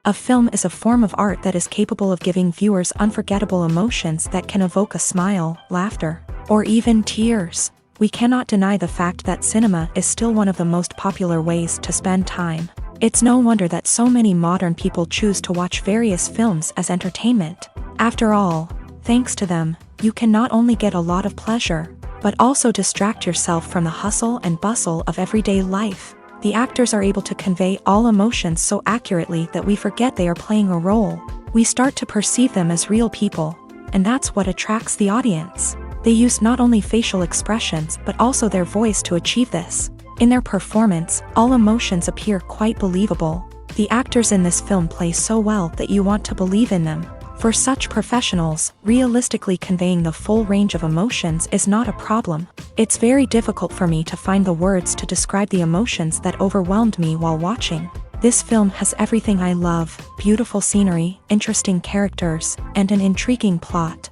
A film is a form of art that is capable of giving viewers unforgettable emotions that can evoke a smile, laughter, or even tears. We cannot deny the fact that cinema is still one of the most popular ways to spend time. It's no wonder that so many modern people choose to watch various films as entertainment. After all, thanks to them, you can not only get a lot of pleasure, but also distract yourself from the hustle and bustle of everyday life. The actors are able to convey all emotions so accurately that we forget they are playing a role. We start to perceive them as real people, and that's what attracts the audience. They use not only facial expressions but also their voice to achieve this. In their performance, all emotions appear quite believable. The actors in this film play so well that you want to believe in them. For such professionals, realistically conveying the full range of emotions is not a problem. It's very difficult for me to find the words to describe the emotions that overwhelmed me while watching. This film has everything I love: beautiful scenery, interesting characters, and an intriguing plot.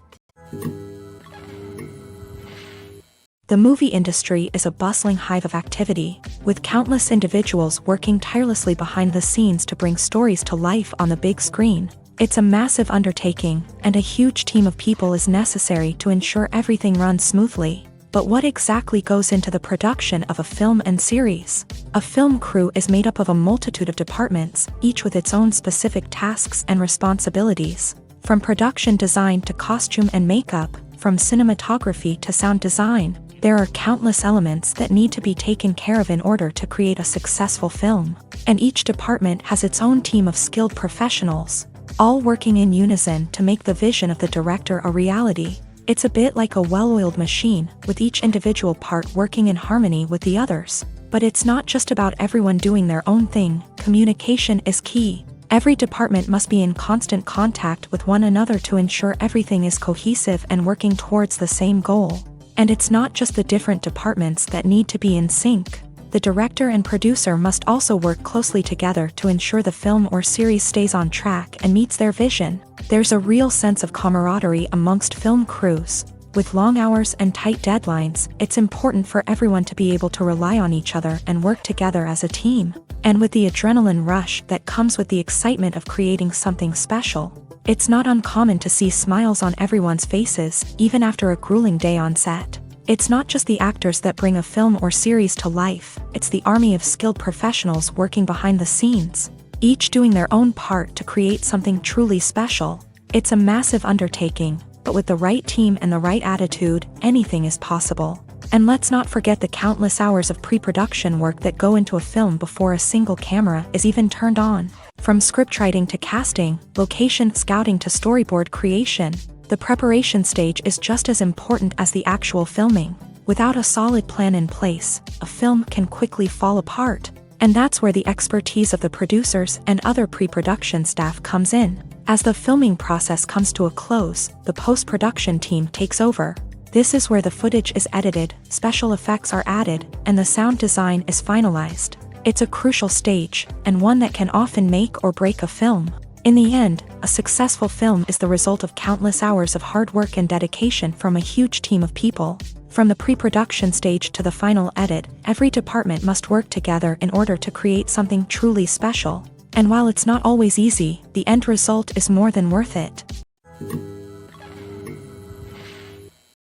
The movie industry is a bustling hive of activity, with countless individuals working tirelessly behind the scenes to bring stories to life on the big screen. It's a massive undertaking, and a huge team of people is necessary to ensure everything runs smoothly. But what exactly goes into the production of a film and series? A film crew is made up of a multitude of departments, each with its own specific tasks and responsibilities. From production design to costume and makeup, from cinematography to sound design, there are countless elements that need to be taken care of in order to create a successful film. And each department has its own team of skilled professionals, all working in unison to make the vision of the director a reality. It's a bit like a well-oiled machine, with each individual part working in harmony with the others. But it's not just about everyone doing their own thing. Communication is key. Every department must be in constant contact with one another to ensure everything is cohesive and working towards the same goal. And it's not just the different departments that need to be in sync. The director and producer must also work closely together to ensure the film or series stays on track and meets their vision. There's a real sense of camaraderie amongst film crews. With long hours and tight deadlines, it's important for everyone to be able to rely on each other and work together as a team. And with the adrenaline rush that comes with the excitement of creating something special, it's not uncommon to see smiles on everyone's faces, even after a grueling day on set. It's not just the actors that bring a film or series to life, it's the army of skilled professionals working behind the scenes, each doing their own part to create something truly special. It's a massive undertaking, but with the right team and the right attitude, anything is possible. And let's not forget the countless hours of pre-production work that go into a film before a single camera is even turned on. From scriptwriting to casting, location scouting to storyboard creation, the preparation stage is just as important as the actual filming. Without a solid plan in place, a film can quickly fall apart. And that's where the expertise of the producers and other pre-production staff comes in. As the filming process comes to a close, the post-production team takes over. This is where the footage is edited, special effects are added, and the sound design is finalized. It's a crucial stage, and one that can often make or break a film. In the end, a successful film is the result of countless hours of hard work and dedication from a huge team of people. From the pre-production stage to the final edit, every department must work together in order to create something truly special. And while it's not always easy, the end result is more than worth it.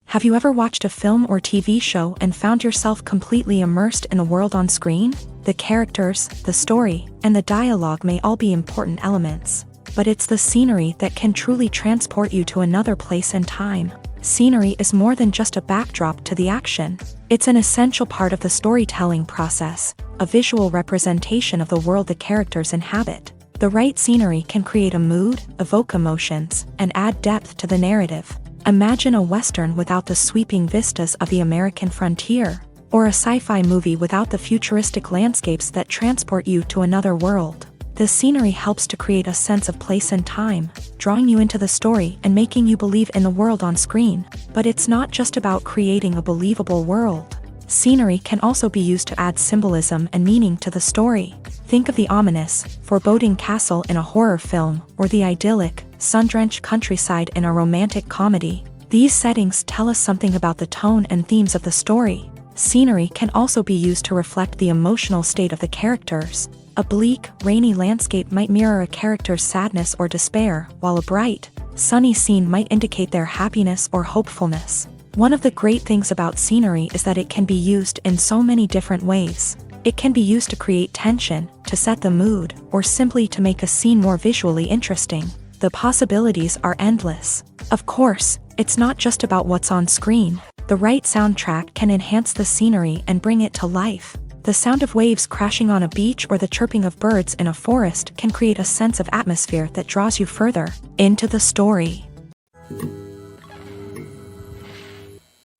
Have you ever watched a film or TV show and found yourself completely immersed in the world on screen? The characters, the story, and the dialogue may all be important elements, but it's the scenery that can truly transport you to another place and time. Scenery is more than just a backdrop to the action. It's an essential part of the storytelling process, a visual representation of the world the characters inhabit. The right scenery can create a mood, evoke emotions, and add depth to the narrative. Imagine a Western without the sweeping vistas of the American frontier, or a sci-fi movie without the futuristic landscapes that transport you to another world. The scenery helps to create a sense of place and time, drawing you into the story and making you believe in the world on screen. But it's not just about creating a believable world. Scenery can also be used to add symbolism and meaning to the story. Think of the ominous, foreboding castle in a horror film, or the idyllic, sun-drenched countryside in a romantic comedy. These settings tell us something about the tone and themes of the story. Scenery can also be used to reflect the emotional state of the characters. A bleak, rainy landscape might mirror a character's sadness or despair, while a bright, sunny scene might indicate their happiness or hopefulness. One of the great things about scenery is that it can be used in so many different ways. It can be used to create tension, to set the mood, or simply to make a scene more visually interesting. The possibilities are endless. Of course, it's not just about what's on screen. The right soundtrack can enhance the scenery and bring it to life. The sound of waves crashing on a beach or the chirping of birds in a forest can create a sense of atmosphere that draws you further into the story.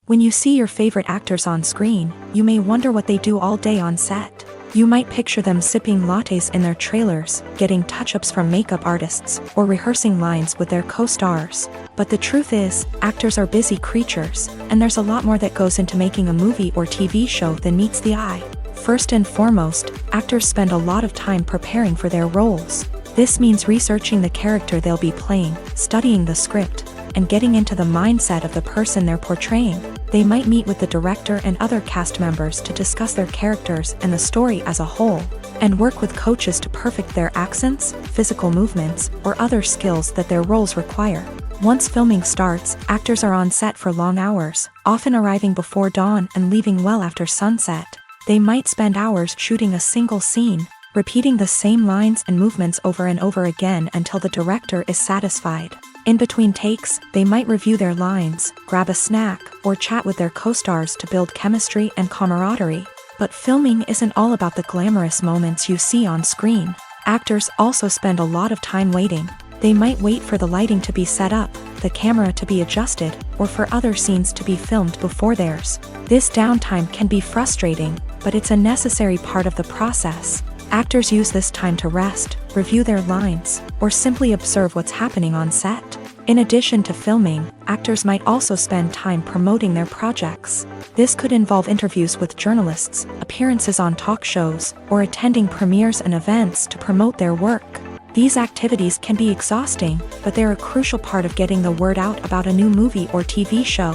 When you see your favorite actors on screen, you may wonder what they do all day on set. You might picture them sipping lattes in their trailers, getting touch-ups from makeup artists, or rehearsing lines with their co-stars. But the truth is, actors are busy creatures, and there's a lot more that goes into making a movie or TV show than meets the eye. First and foremost, actors spend a lot of time preparing for their roles. This means researching the character they'll be playing, studying the script, and getting into the mindset of the person they're portraying. They might meet with the director and other cast members to discuss their characters and the story as a whole, and work with coaches to perfect their accents, physical movements, or other skills that their roles require. Once filming starts, actors are on set for long hours, often arriving before dawn and leaving well after sunset. They might spend hours shooting a single scene, repeating the same lines and movements over and over again until the director is satisfied. In between takes, they might review their lines, grab a snack, or chat with their co-stars to build chemistry and camaraderie. But filming isn't all about the glamorous moments you see on screen. Actors also spend a lot of time waiting. They might wait for the lighting to be set up, the camera to be adjusted, or for other scenes to be filmed before theirs. This downtime can be frustrating, but it's a necessary part of the process. Actors use this time to rest, review their lines, or simply observe what's happening on set. In addition to filming, actors might also spend time promoting their projects. This could involve interviews with journalists, appearances on talk shows, or attending premieres and events to promote their work. These activities can be exhausting, but they're a crucial part of getting the word out about a new movie or TV show.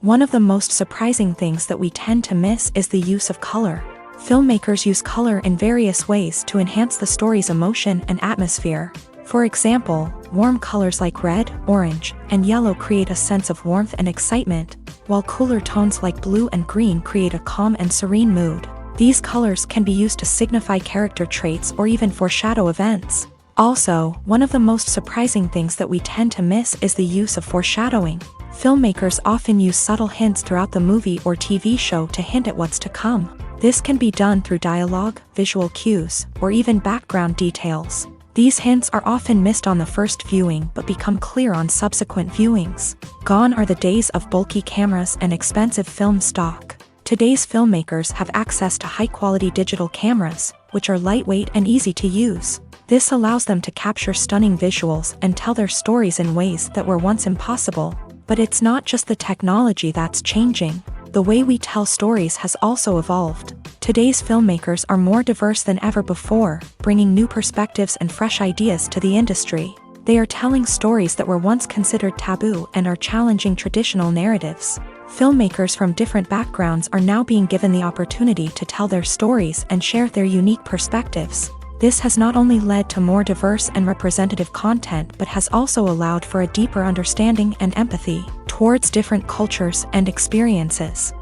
One of the most surprising things that we tend to miss is the use of color. Filmmakers use color in various ways to enhance the story's emotion and atmosphere. For example, warm colors like red, orange, and yellow create a sense of warmth and excitement, while cooler tones like blue and green create a calm and serene mood. These colors can be used to signify character traits or even foreshadow events. Also, one of the most surprising things that we tend to miss is the use of foreshadowing. Filmmakers often use subtle hints throughout the movie or TV show to hint at what's to come. This can be done through dialogue, visual cues, or even background details. These hints are often missed on the first viewing but become clear on subsequent viewings. Gone are the days of bulky cameras and expensive film stock. Today's filmmakers have access to high-quality digital cameras, which are lightweight and easy to use. This allows them to capture stunning visuals and tell their stories in ways that were once impossible. But it's not just the technology that's changing. The way we tell stories has also evolved. Today's filmmakers are more diverse than ever before, bringing new perspectives and fresh ideas to the industry. They are telling stories that were once considered taboo and are challenging traditional narratives. Filmmakers from different backgrounds are now being given the opportunity to tell their stories and share their unique perspectives. This has not only led to more diverse and representative content but has also allowed for a deeper understanding and empathy towards different cultures and experiences.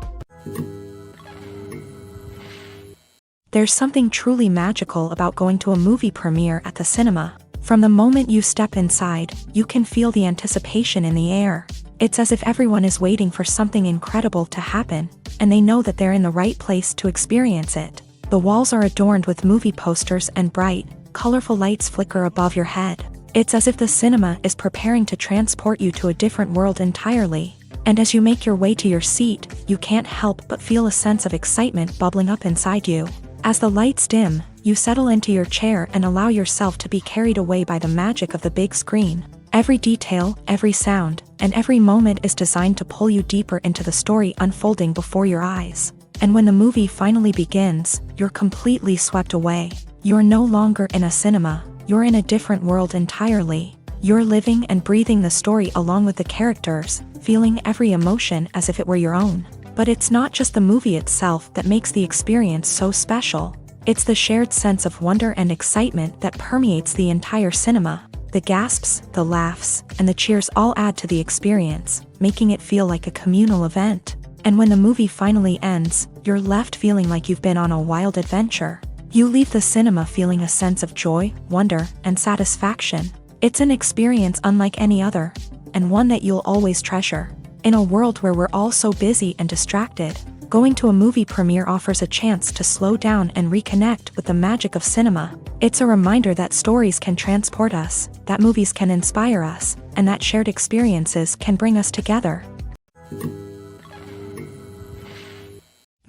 There's something truly magical about going to a movie premiere at the cinema. From the moment you step inside, you can feel the anticipation in the air. It's as if everyone is waiting for something incredible to happen, and they know that they're in the right place to experience it. The walls are adorned with movie posters and bright, colorful lights flicker above your head. It's as if the cinema is preparing to transport you to a different world entirely. And as you make your way to your seat, you can't help but feel a sense of excitement bubbling up inside you. As the lights dim, you settle into your chair and allow yourself to be carried away by the magic of the big screen. Every detail, every sound, and every moment is designed to pull you deeper into the story unfolding before your eyes. And when the movie finally begins, you're completely swept away. You're no longer in a cinema, you're in a different world entirely. You're living and breathing the story along with the characters, feeling every emotion as if it were your own. But it's not just the movie itself that makes the experience so special. It's the shared sense of wonder and excitement that permeates the entire cinema. The gasps, the laughs, and the cheers all add to the experience, making it feel like a communal event. And when the movie finally ends, you're left feeling like you've been on a wild adventure. You leave the cinema feeling a sense of joy, wonder, and satisfaction. It's an experience unlike any other, and one that you'll always treasure. In a world where we're all so busy and distracted, going to a movie premiere offers a chance to slow down and reconnect with the magic of cinema. It's a reminder that stories can transport us, that movies can inspire us, and that shared experiences can bring us together.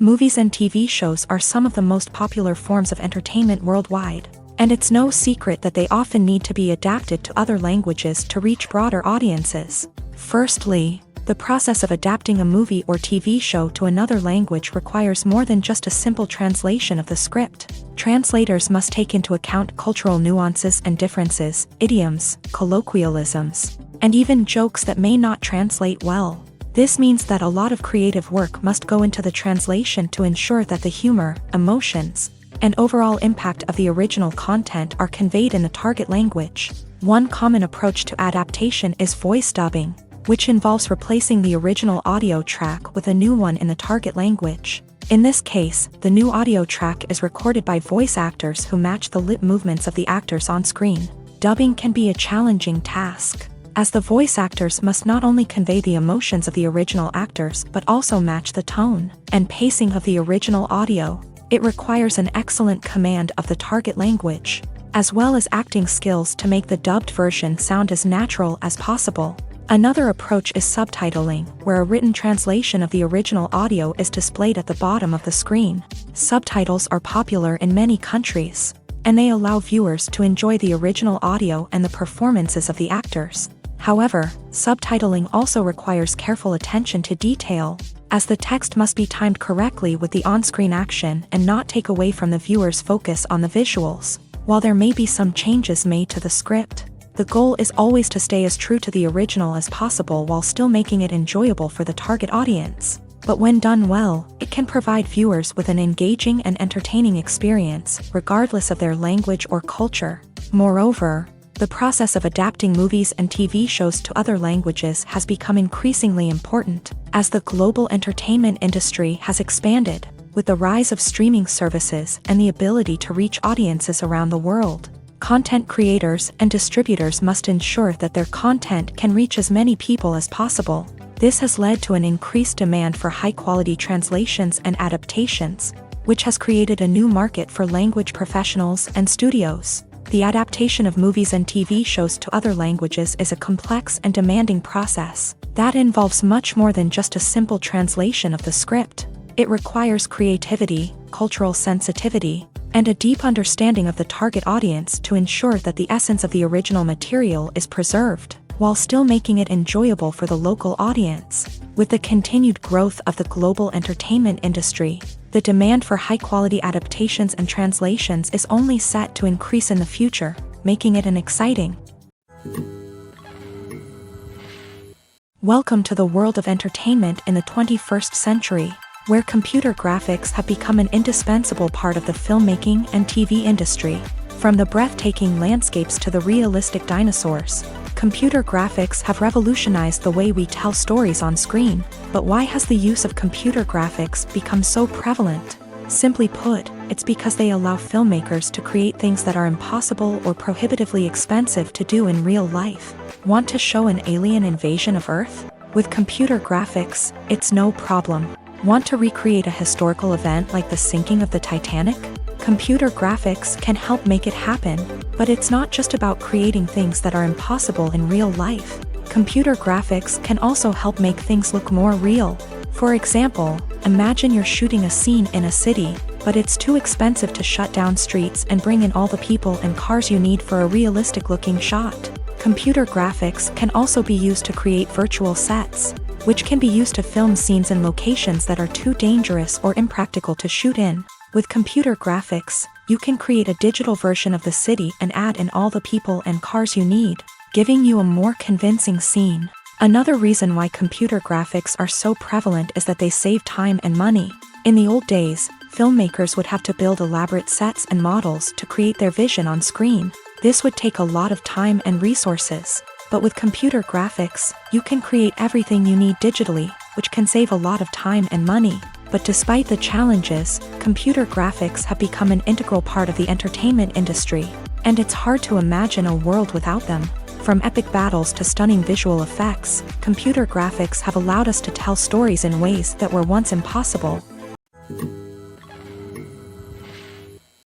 Movies and TV shows are some of the most popular forms of entertainment worldwide, and it's no secret that they often need to be adapted to other languages to reach broader audiences. Firstly, the process of adapting a movie or TV show to another language requires more than just a simple translation of the script. Translators must take into account cultural nuances and differences, idioms, colloquialisms, and even jokes that may not translate well. This means that a lot of creative work must go into the translation to ensure that the humor, emotions, and overall impact of the original content are conveyed in the target language. One common approach to adaptation is voice dubbing, which involves replacing the original audio track with a new one in the target language. In this case, the new audio track is recorded by voice actors who match the lip movements of the actors on screen. Dubbing can be a challenging task, as the voice actors must not only convey the emotions of the original actors but also match the tone and pacing of the original audio. It requires an excellent command of the target language, as well as acting skills to make the dubbed version sound as natural as possible. Another approach is subtitling, where a written translation of the original audio is displayed at the bottom of the screen. Subtitles are popular in many countries, and they allow viewers to enjoy the original audio and the performances of the actors. However, subtitling also requires careful attention to detail, as the text must be timed correctly with the on-screen action and not take away from the viewer's focus on the visuals. While there may be some changes made to the script, the goal is always to stay as true to the original as possible while still making it enjoyable for the target audience. But when done well, it can provide viewers with an engaging and entertaining experience, regardless of their language or culture. Moreover, the process of adapting movies and TV shows to other languages has become increasingly important, as the global entertainment industry has expanded, with the rise of streaming services and the ability to reach audiences around the world. Content creators and distributors must ensure that their content can reach as many people as possible. This has led to an increased demand for high-quality translations and adaptations, which has created a new market for language professionals and studios. The adaptation of movies and TV shows to other languages is a complex and demanding process that involves much more than just a simple translation of the script. It requires creativity, cultural sensitivity, and a deep understanding of the target audience to ensure that the essence of the original material is preserved, while still making it enjoyable for the local audience. With the continued growth of the global entertainment industry, the demand for high-quality adaptations and translations is only set to increase in the future, making it an exciting. Welcome to the world of entertainment in the 21st century, where computer graphics have become an indispensable part of the filmmaking and TV industry. From the breathtaking landscapes to the realistic dinosaurs, computer graphics have revolutionized the way we tell stories on screen. But why has the use of computer graphics become so prevalent? Simply put, it's because they allow filmmakers to create things that are impossible or prohibitively expensive to do in real life. Want to show an alien invasion of Earth? With computer graphics, it's no problem. Want to recreate a historical event like the sinking of the Titanic? Computer graphics can help make it happen, but it's not just about creating things that are impossible in real life. Computer graphics can also help make things look more real. For example, imagine you're shooting a scene in a city, but it's too expensive to shut down streets and bring in all the people and cars you need for a realistic-looking shot. Computer graphics can also be used to create virtual sets, which can be used to film scenes in locations that are too dangerous or impractical to shoot in. With computer graphics, you can create a digital version of the city and add in all the people and cars you need, giving you a more convincing scene. Another reason why computer graphics are so prevalent is that they save time and money. In the old days, filmmakers would have to build elaborate sets and models to create their vision on screen. This would take a lot of time and resources. But with computer graphics, you can create everything you need digitally, which can save a lot of time and money. But despite the challenges, computer graphics have become an integral part of the entertainment industry, and it's hard to imagine a world without them. From epic battles to stunning visual effects, computer graphics have allowed us to tell stories in ways that were once impossible.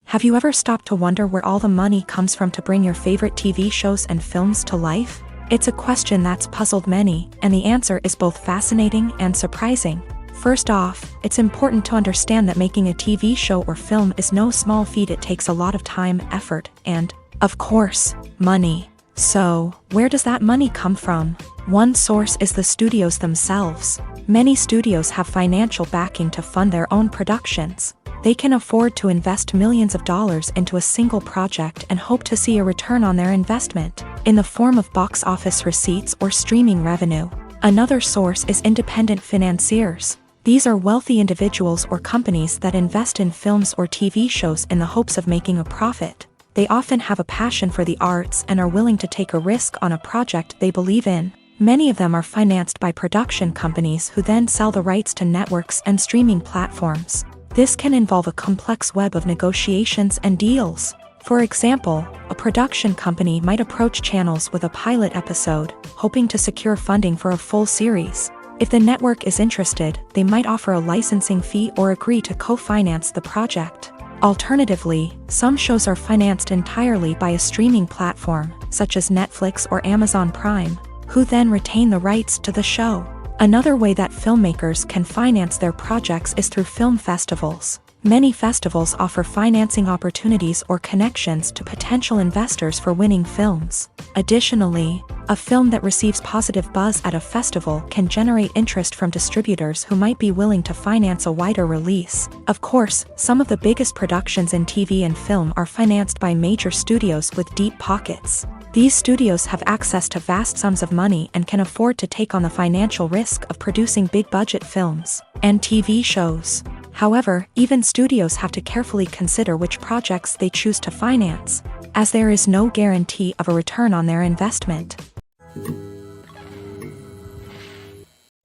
Have you ever stopped to wonder where all the money comes from to bring your favorite TV shows and films to life? It's a question that's puzzled many, and the answer is both fascinating and surprising. First off, it's important to understand that making a TV show or film is no small feat. It takes a lot of time, effort, and, of course, money. So, where does that money come from? One source is the studios themselves. Many studios have financial backing to fund their own productions. They can afford to invest millions of dollars into a single project and hope to see a return on their investment, in the form of box office receipts or streaming revenue. Another source is independent financiers. These are wealthy individuals or companies that invest in films or TV shows in the hopes of making a profit. They often have a passion for the arts and are willing to take a risk on a project they believe in. Many of them are financed by production companies who then sell the rights to networks and streaming platforms. This can involve a complex web of negotiations and deals. For example, a production company might approach channels with a pilot episode, hoping to secure funding for a full series. If the network is interested, they might offer a licensing fee or agree to co-finance the project. Alternatively, some shows are financed entirely by a streaming platform, such as Netflix or Amazon Prime, who then retain the rights to the show. Another way that filmmakers can finance their projects is through film festivals. Many festivals offer financing opportunities or connections to potential investors for winning films. Additionally, a film that receives positive buzz at a festival can generate interest from distributors who might be willing to finance a wider release. Of course, some of the biggest productions in TV and film are financed by major studios with deep pockets. These studios have access to vast sums of money and can afford to take on the financial risk of producing big-budget films and TV shows. However, even studios have to carefully consider which projects they choose to finance, as there is no guarantee of a return on their investment.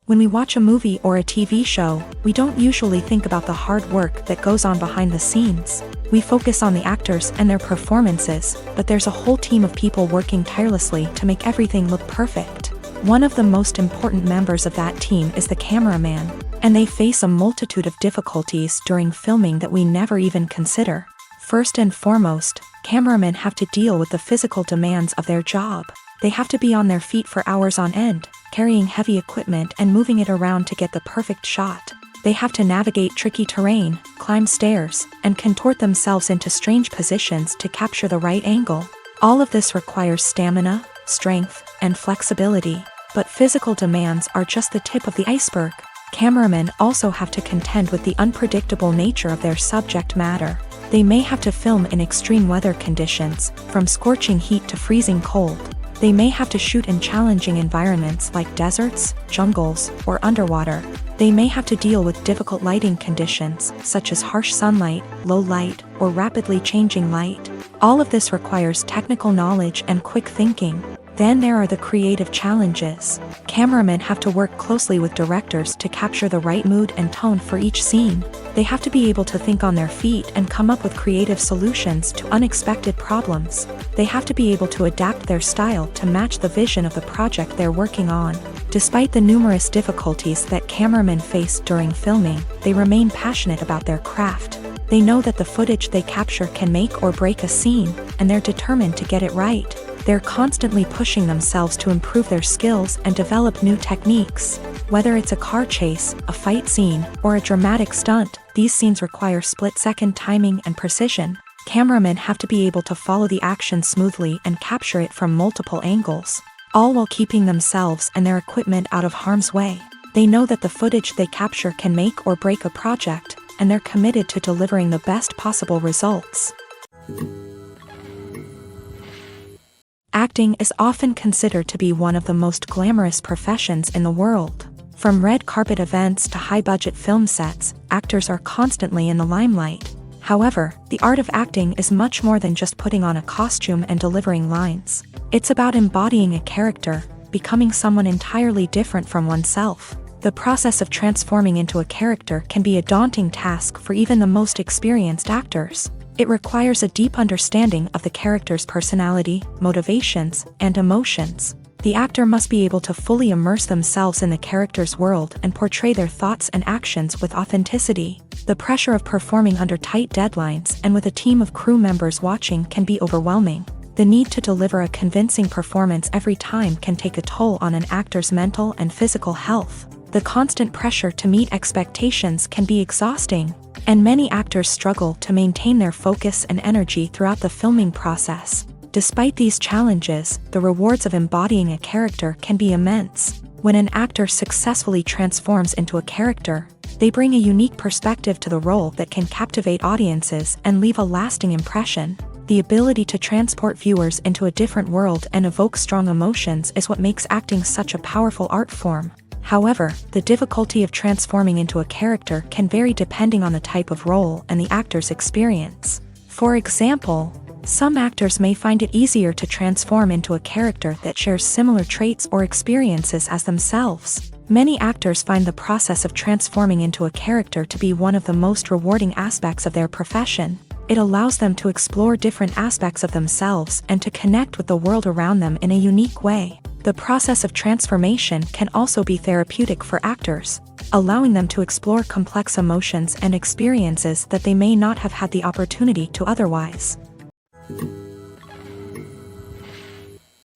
When we watch a movie or a TV show, we don't usually think about the hard work that goes on behind the scenes. We focus on the actors and their performances, but there's a whole team of people working tirelessly to make everything look perfect. One of the most important members of that team is the cameraman, and they face a multitude of difficulties during filming that we never even consider. First and foremost, cameramen have to deal with the physical demands of their job. They have to be on their feet for hours on end, carrying heavy equipment and moving it around to get the perfect shot. They have to navigate tricky terrain, climb stairs, and contort themselves into strange positions to capture the right angle. All of this requires stamina, strength, and flexibility. But physical demands are just the tip of the iceberg. Cameramen also have to contend with the unpredictable nature of their subject matter. They may have to film in extreme weather conditions, from scorching heat to freezing cold. They may have to shoot in challenging environments like deserts, jungles, or underwater. They may have to deal with difficult lighting conditions, such as harsh sunlight, low light, or rapidly changing light. All of this requires technical knowledge and quick thinking. Then there are the creative challenges. Cameramen have to work closely with directors to capture the right mood and tone for each scene. They have to be able to think on their feet and come up with creative solutions to unexpected problems. They have to be able to adapt their style to match the vision of the project they're working on. Despite the numerous difficulties that cameramen face during filming, they remain passionate about their craft. They know that the footage they capture can make or break a scene, and they're determined to get it right. They're constantly pushing themselves to improve their skills and develop new techniques. Whether it's a car chase, a fight scene, or a dramatic stunt, these scenes require split-second timing and precision. Cameramen have to be able to follow the action smoothly and capture it from multiple angles, all while keeping themselves and their equipment out of harm's way. They know that the footage they capture can make or break a project, and they're committed to delivering the best possible results. Acting is often considered to be one of the most glamorous professions in the world. From red carpet events to high-budget film sets, actors are constantly in the limelight. However, the art of acting is much more than just putting on a costume and delivering lines. It's about embodying a character, becoming someone entirely different from oneself. The process of transforming into a character can be a daunting task for even the most experienced actors. It requires a deep understanding of the character's personality, motivations, and emotions. The actor must be able to fully immerse themselves in the character's world and portray their thoughts and actions with authenticity. The pressure of performing under tight deadlines and with a team of crew members watching can be overwhelming. The need to deliver a convincing performance every time can take a toll on an actor's mental and physical health. The constant pressure to meet expectations can be exhausting, and many actors struggle to maintain their focus and energy throughout the filming process. Despite these challenges, the rewards of embodying a character can be immense. When an actor successfully transforms into a character, they bring a unique perspective to the role that can captivate audiences and leave a lasting impression. The ability to transport viewers into a different world and evoke strong emotions is what makes acting such a powerful art form. However, the difficulty of transforming into a character can vary depending on the type of role and the actor's experience. For example, some actors may find it easier to transform into a character that shares similar traits or experiences as themselves. Many actors find the process of transforming into a character to be one of the most rewarding aspects of their profession. It allows them to explore different aspects of themselves and to connect with the world around them in a unique way. The process of transformation can also be therapeutic for actors, allowing them to explore complex emotions and experiences that they may not have had the opportunity to otherwise.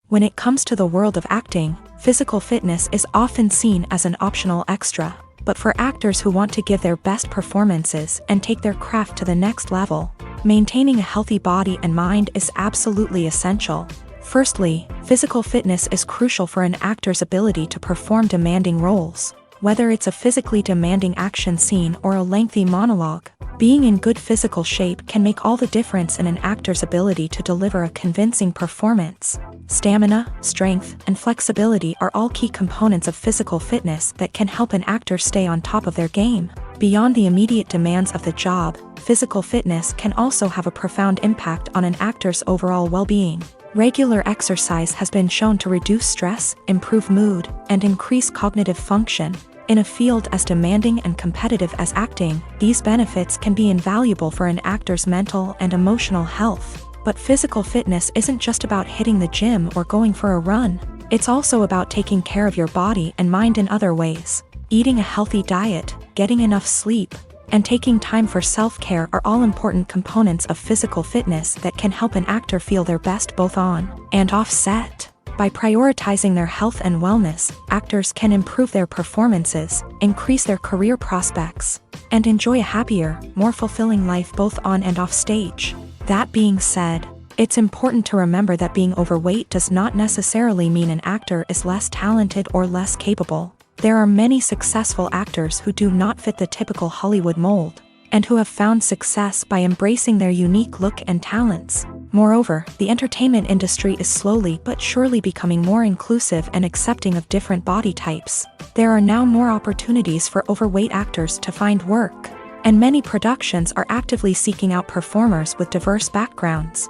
When it comes to the world of acting, physical fitness is often seen as an optional extra, but for actors who want to give their best performances and take their craft to the next level, maintaining a healthy body and mind is absolutely essential. Firstly, physical fitness is crucial for an actor's ability to perform demanding roles. Whether it's a physically demanding action scene or a lengthy monologue, being in good physical shape can make all the difference in an actor's ability to deliver a convincing performance. Stamina, strength, and flexibility are all key components of physical fitness that can help an actor stay on top of their game. Beyond the immediate demands of the job, physical fitness can also have a profound impact on an actor's overall well-being. Regular exercise has been shown to reduce stress, improve mood, and increase cognitive function. In a field as demanding and competitive as acting, these benefits can be invaluable for an actor's mental and emotional health. But physical fitness isn't just about hitting the gym or going for a run. It's also about taking care of your body and mind in other ways. Eating a healthy diet, getting enough sleep, and taking time for self-care are all important components of physical fitness that can help an actor feel their best both on and off set. By prioritizing their health and wellness, actors can improve their performances, increase their career prospects, and enjoy a happier, more fulfilling life both on and off stage. That being said, it's important to remember that being overweight does not necessarily mean an actor is less talented or less capable. There are many successful actors who do not fit the typical Hollywood mold, and who have found success by embracing their unique look and talents. Moreover, the entertainment industry is slowly but surely becoming more inclusive and accepting of different body types. There are now more opportunities for overweight actors to find work, and many productions are actively seeking out performers with diverse backgrounds.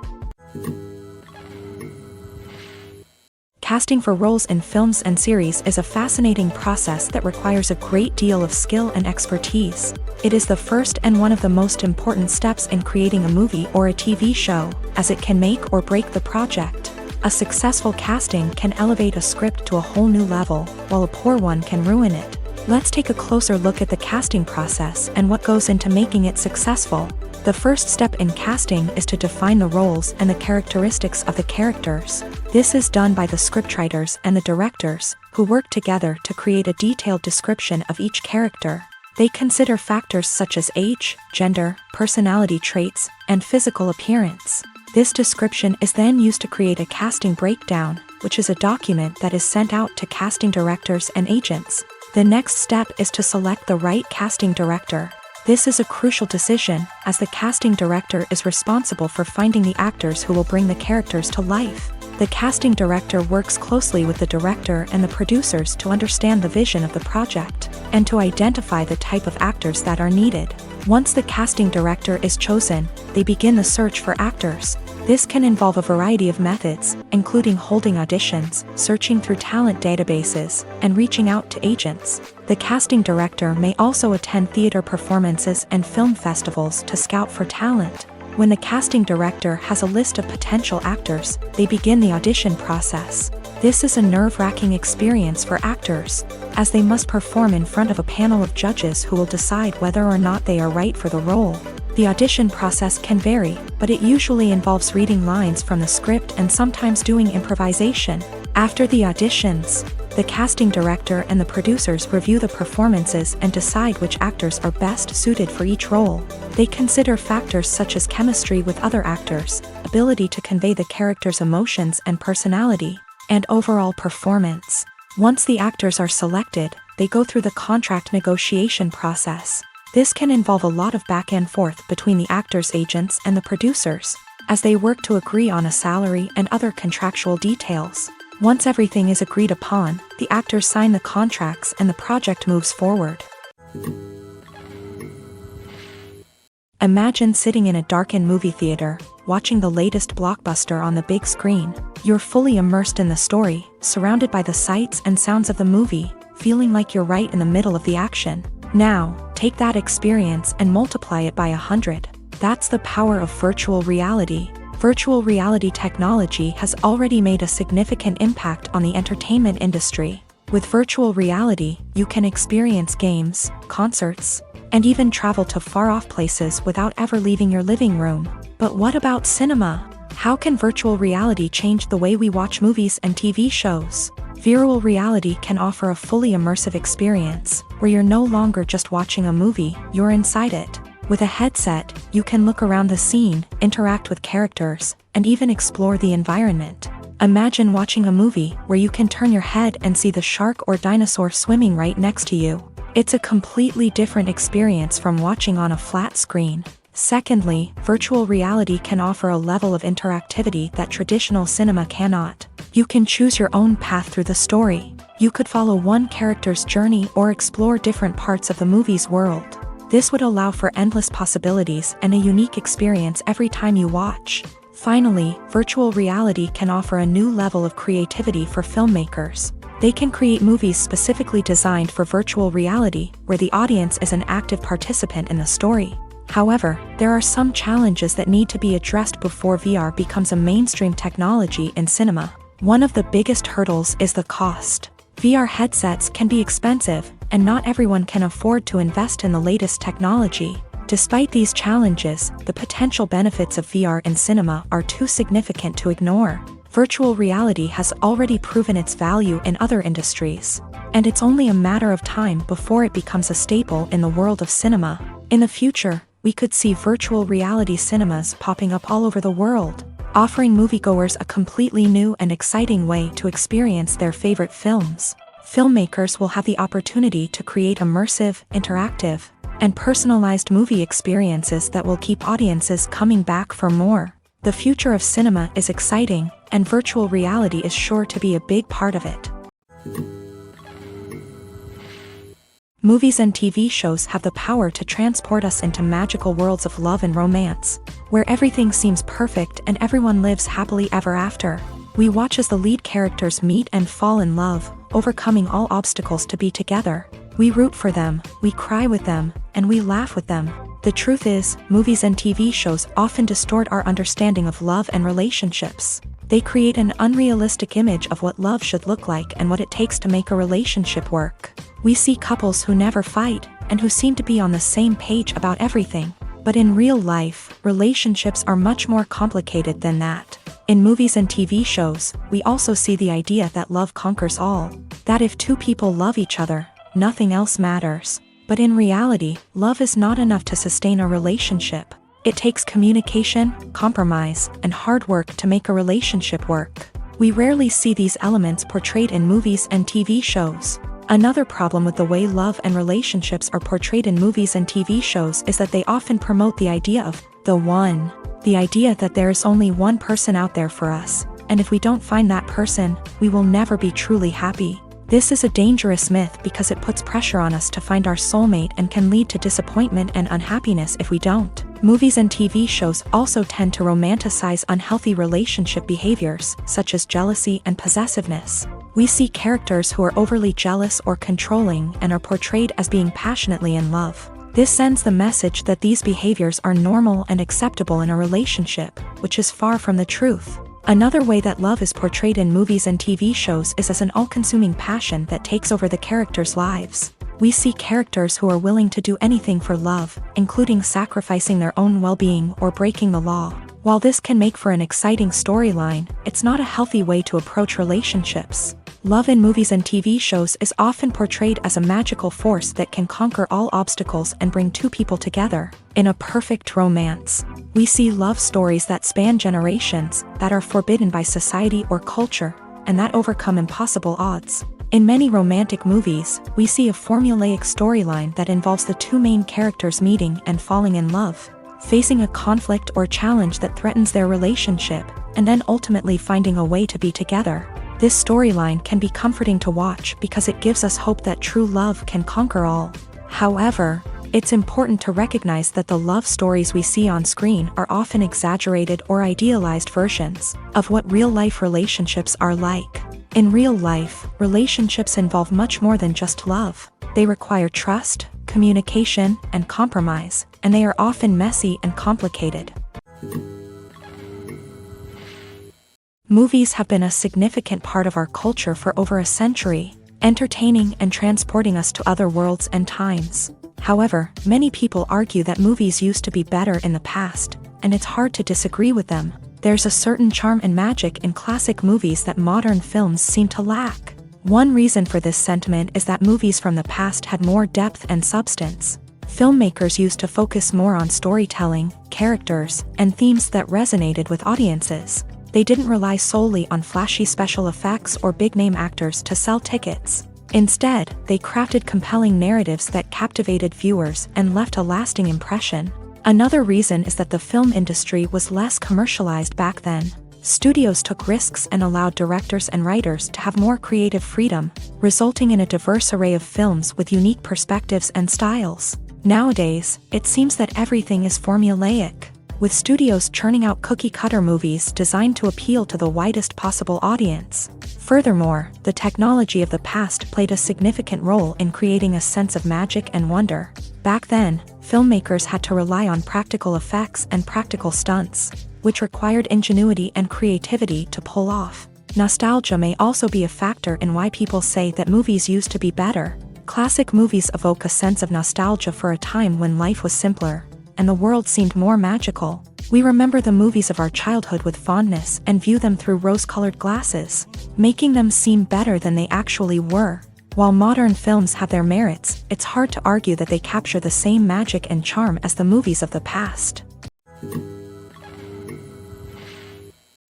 Casting for roles in films and series is a fascinating process that requires a great deal of skill and expertise. It is the first and one of the most important steps in creating a movie or a TV show, as it can make or break the project. A successful casting can elevate a script to a whole new level, while a poor one can ruin it. Let's take a closer look at the casting process and what goes into making it successful. The first step in casting is to define the roles and the characteristics of the characters. This is done by the scriptwriters and the directors, who work together to create a detailed description of each character. They consider factors such as age, gender, personality traits, and physical appearance. This description is then used to create a casting breakdown, which is a document that is sent out to casting directors and agents. The next step is to select the right casting director. This is a crucial decision, as the casting director is responsible for finding the actors who will bring the characters to life. The casting director works closely with the director and the producers to understand the vision of the project, and to identify the type of actors that are needed. Once the casting director is chosen, they begin the search for actors. This can involve a variety of methods, including holding auditions, searching through talent databases, and reaching out to agents. The casting director may also attend theater performances and film festivals to scout for talent. When the casting director has a list of potential actors, they begin the audition process. This is a nerve-wracking experience for actors, as they must perform in front of a panel of judges who will decide whether or not they are right for the role. The audition process can vary, but it usually involves reading lines from the script and sometimes doing improvisation. After the auditions, the casting director and the producers review the performances and decide which actors are best suited for each role. They consider factors such as chemistry with other actors, ability to convey the character's emotions and personality, and overall performance. Once the actors are selected, they go through the contract negotiation process. This can involve a lot of back and forth between the actors' agents and the producers, as they work to agree on a salary and other contractual details. Once everything is agreed upon, the actors sign the contracts and the project moves forward. Imagine sitting in a darkened movie theater, watching the latest blockbuster on the big screen. You're fully immersed in the story, surrounded by the sights and sounds of the movie, feeling like you're right in the middle of the action. Now, take that experience and multiply it by 100. That's the power of virtual reality. Virtual reality technology has already made a significant impact on the entertainment industry. With virtual reality, you can experience games, concerts, and even travel to far-off places without ever leaving your living room. But what about cinema? How can virtual reality change the way we watch movies and TV shows? Virtual reality can offer a fully immersive experience, where you're no longer just watching a movie, you're inside it. With a headset, you can look around the scene, interact with characters, and even explore the environment. Imagine watching a movie where you can turn your head and see the shark or dinosaur swimming right next to you. It's a completely different experience from watching on a flat screen. Secondly, virtual reality can offer a level of interactivity that traditional cinema cannot. You can choose your own path through the story. You could follow one character's journey or explore different parts of the movie's world. This would allow for endless possibilities and a unique experience every time you watch. Finally, virtual reality can offer a new level of creativity for filmmakers. They can create movies specifically designed for virtual reality, where the audience is an active participant in the story. However, there are some challenges that need to be addressed before VR becomes a mainstream technology in cinema. One of the biggest hurdles is the cost. VR headsets can be expensive, and not everyone can afford to invest in the latest technology. Despite these challenges, the potential benefits of VR in cinema are too significant to ignore. Virtual reality has already proven its value in other industries, and it's only a matter of time before it becomes a staple in the world of cinema. In the future, we could see virtual reality cinemas popping up all over the world, offering moviegoers a completely new and exciting way to experience their favorite films. Filmmakers will have the opportunity to create immersive, interactive, and personalized movie experiences that will keep audiences coming back for more. The future of cinema is exciting, and virtual reality is sure to be a big part of it. Movies and TV shows have the power to transport us into magical worlds of love and romance, where everything seems perfect and everyone lives happily ever after. We watch as the lead characters meet and fall in love, overcoming all obstacles to be together. We root for them, we cry with them, and we laugh with them. The truth is, movies and TV shows often distort our understanding of love and relationships. They create an unrealistic image of what love should look like and what it takes to make a relationship work. We see couples who never fight, and who seem to be on the same page about everything. But in real life, relationships are much more complicated than that. In movies and TV shows, we also see the idea that love conquers all. That if two people love each other, nothing else matters. But in reality, love is not enough to sustain a relationship. It takes communication, compromise, and hard work to make a relationship work. We rarely see these elements portrayed in movies and TV shows. Another problem with the way love and relationships are portrayed in movies and TV shows is that they often promote the idea of the one. The idea that there is only one person out there for us, and if we don't find that person, we will never be truly happy. This is a dangerous myth because it puts pressure on us to find our soulmate and can lead to disappointment and unhappiness if we don't. Movies and TV shows also tend to romanticize unhealthy relationship behaviors, such as jealousy and possessiveness. We see characters who are overly jealous or controlling and are portrayed as being passionately in love. This sends the message that these behaviors are normal and acceptable in a relationship, which is far from the truth. Another way that love is portrayed in movies and TV shows is as an all-consuming passion that takes over the characters' lives. We see characters who are willing to do anything for love, including sacrificing their own well-being or breaking the law. While this can make for an exciting storyline, it's not a healthy way to approach relationships. Love in movies and TV shows is often portrayed as a magical force that can conquer all obstacles and bring two people together. In a perfect romance, we see love stories that span generations, that are forbidden by society or culture, and that overcome impossible odds. In many romantic movies, we see a formulaic storyline that involves the two main characters meeting and falling in love, facing a conflict or challenge that threatens their relationship, and then ultimately finding a way to be together. This storyline can be comforting to watch because it gives us hope that true love can conquer all. However, it's important to recognize that the love stories we see on screen are often exaggerated or idealized versions of what real-life relationships are like. In real life, relationships involve much more than just love. They require trust, communication, and compromise, and they are often messy and complicated. Movies have been a significant part of our culture for over a century, entertaining and transporting us to other worlds and times. However, many people argue that movies used to be better in the past, and it's hard to disagree with them. There's a certain charm and magic in classic movies that modern films seem to lack. One reason for this sentiment is that movies from the past had more depth and substance. Filmmakers used to focus more on storytelling, characters, and themes that resonated with audiences. They didn't rely solely on flashy special effects or big-name actors to sell tickets. Instead, they crafted compelling narratives that captivated viewers and left a lasting impression. Another reason is that the film industry was less commercialized back then. Studios took risks and allowed directors and writers to have more creative freedom, resulting in a diverse array of films with unique perspectives and styles. Nowadays, it seems that everything is formulaic, with studios churning out cookie-cutter movies designed to appeal to the widest possible audience. Furthermore, the technology of the past played a significant role in creating a sense of magic and wonder. Back then, filmmakers had to rely on practical effects and practical stunts, which required ingenuity and creativity to pull off. Nostalgia may also be a factor in why people say that movies used to be better. Classic movies evoke a sense of nostalgia for a time when life was simpler, and the world seemed more magical. We remember the movies of our childhood with fondness and view them through rose-colored glasses, making them seem better than they actually were. While modern films have their merits, it's hard to argue that they capture the same magic and charm as the movies of the past.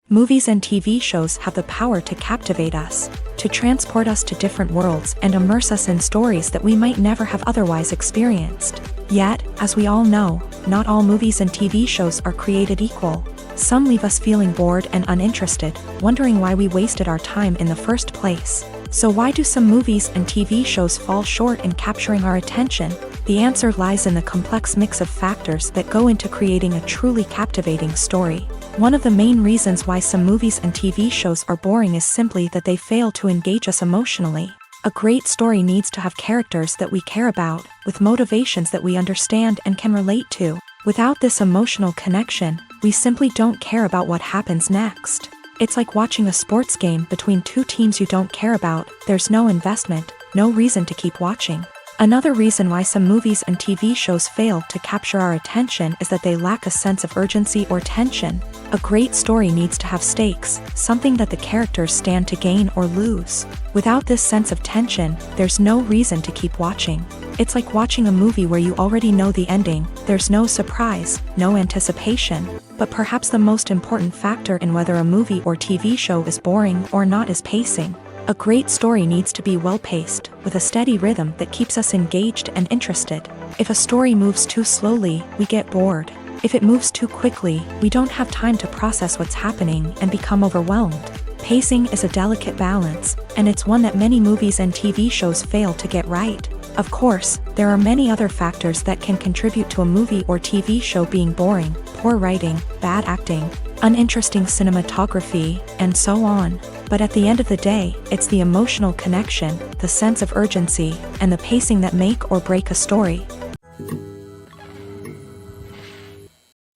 Movies and TV shows have the power to captivate us, to transport us to different worlds and immerse us in stories that we might never have otherwise experienced. Yet, as we all know, not all movies and TV shows are created equal. Some leave us feeling bored and uninterested, wondering why we wasted our time in the first place. So why do some movies and TV shows fall short in capturing our attention? The answer lies in the complex mix of factors that go into creating a truly captivating story. One of the main reasons why some movies and TV shows are boring is simply that they fail to engage us emotionally. A great story needs to have characters that we care about, with motivations that we understand and can relate to. Without this emotional connection, we simply don't care about what happens next. It's like watching a sports game between two teams you don't care about. There's no investment, no reason to keep watching. Another reason why some movies and TV shows fail to capture our attention is that they lack a sense of urgency or tension. A great story needs to have stakes, something that the characters stand to gain or lose. Without this sense of tension, there's no reason to keep watching. It's like watching a movie where you already know the ending. There's no surprise, no anticipation. But perhaps the most important factor in whether a movie or TV show is boring or not is pacing. A great story needs to be well-paced, with a steady rhythm that keeps us engaged and interested. If a story moves too slowly, we get bored. If it moves too quickly, we don't have time to process what's happening and become overwhelmed. Pacing is a delicate balance, and it's one that many movies and TV shows fail to get right. Of course, there are many other factors that can contribute to a movie or TV show being boring: poor writing, bad acting, uninteresting cinematography, and so on. But at the end of the day, it's the emotional connection, the sense of urgency, and the pacing that make or break a story.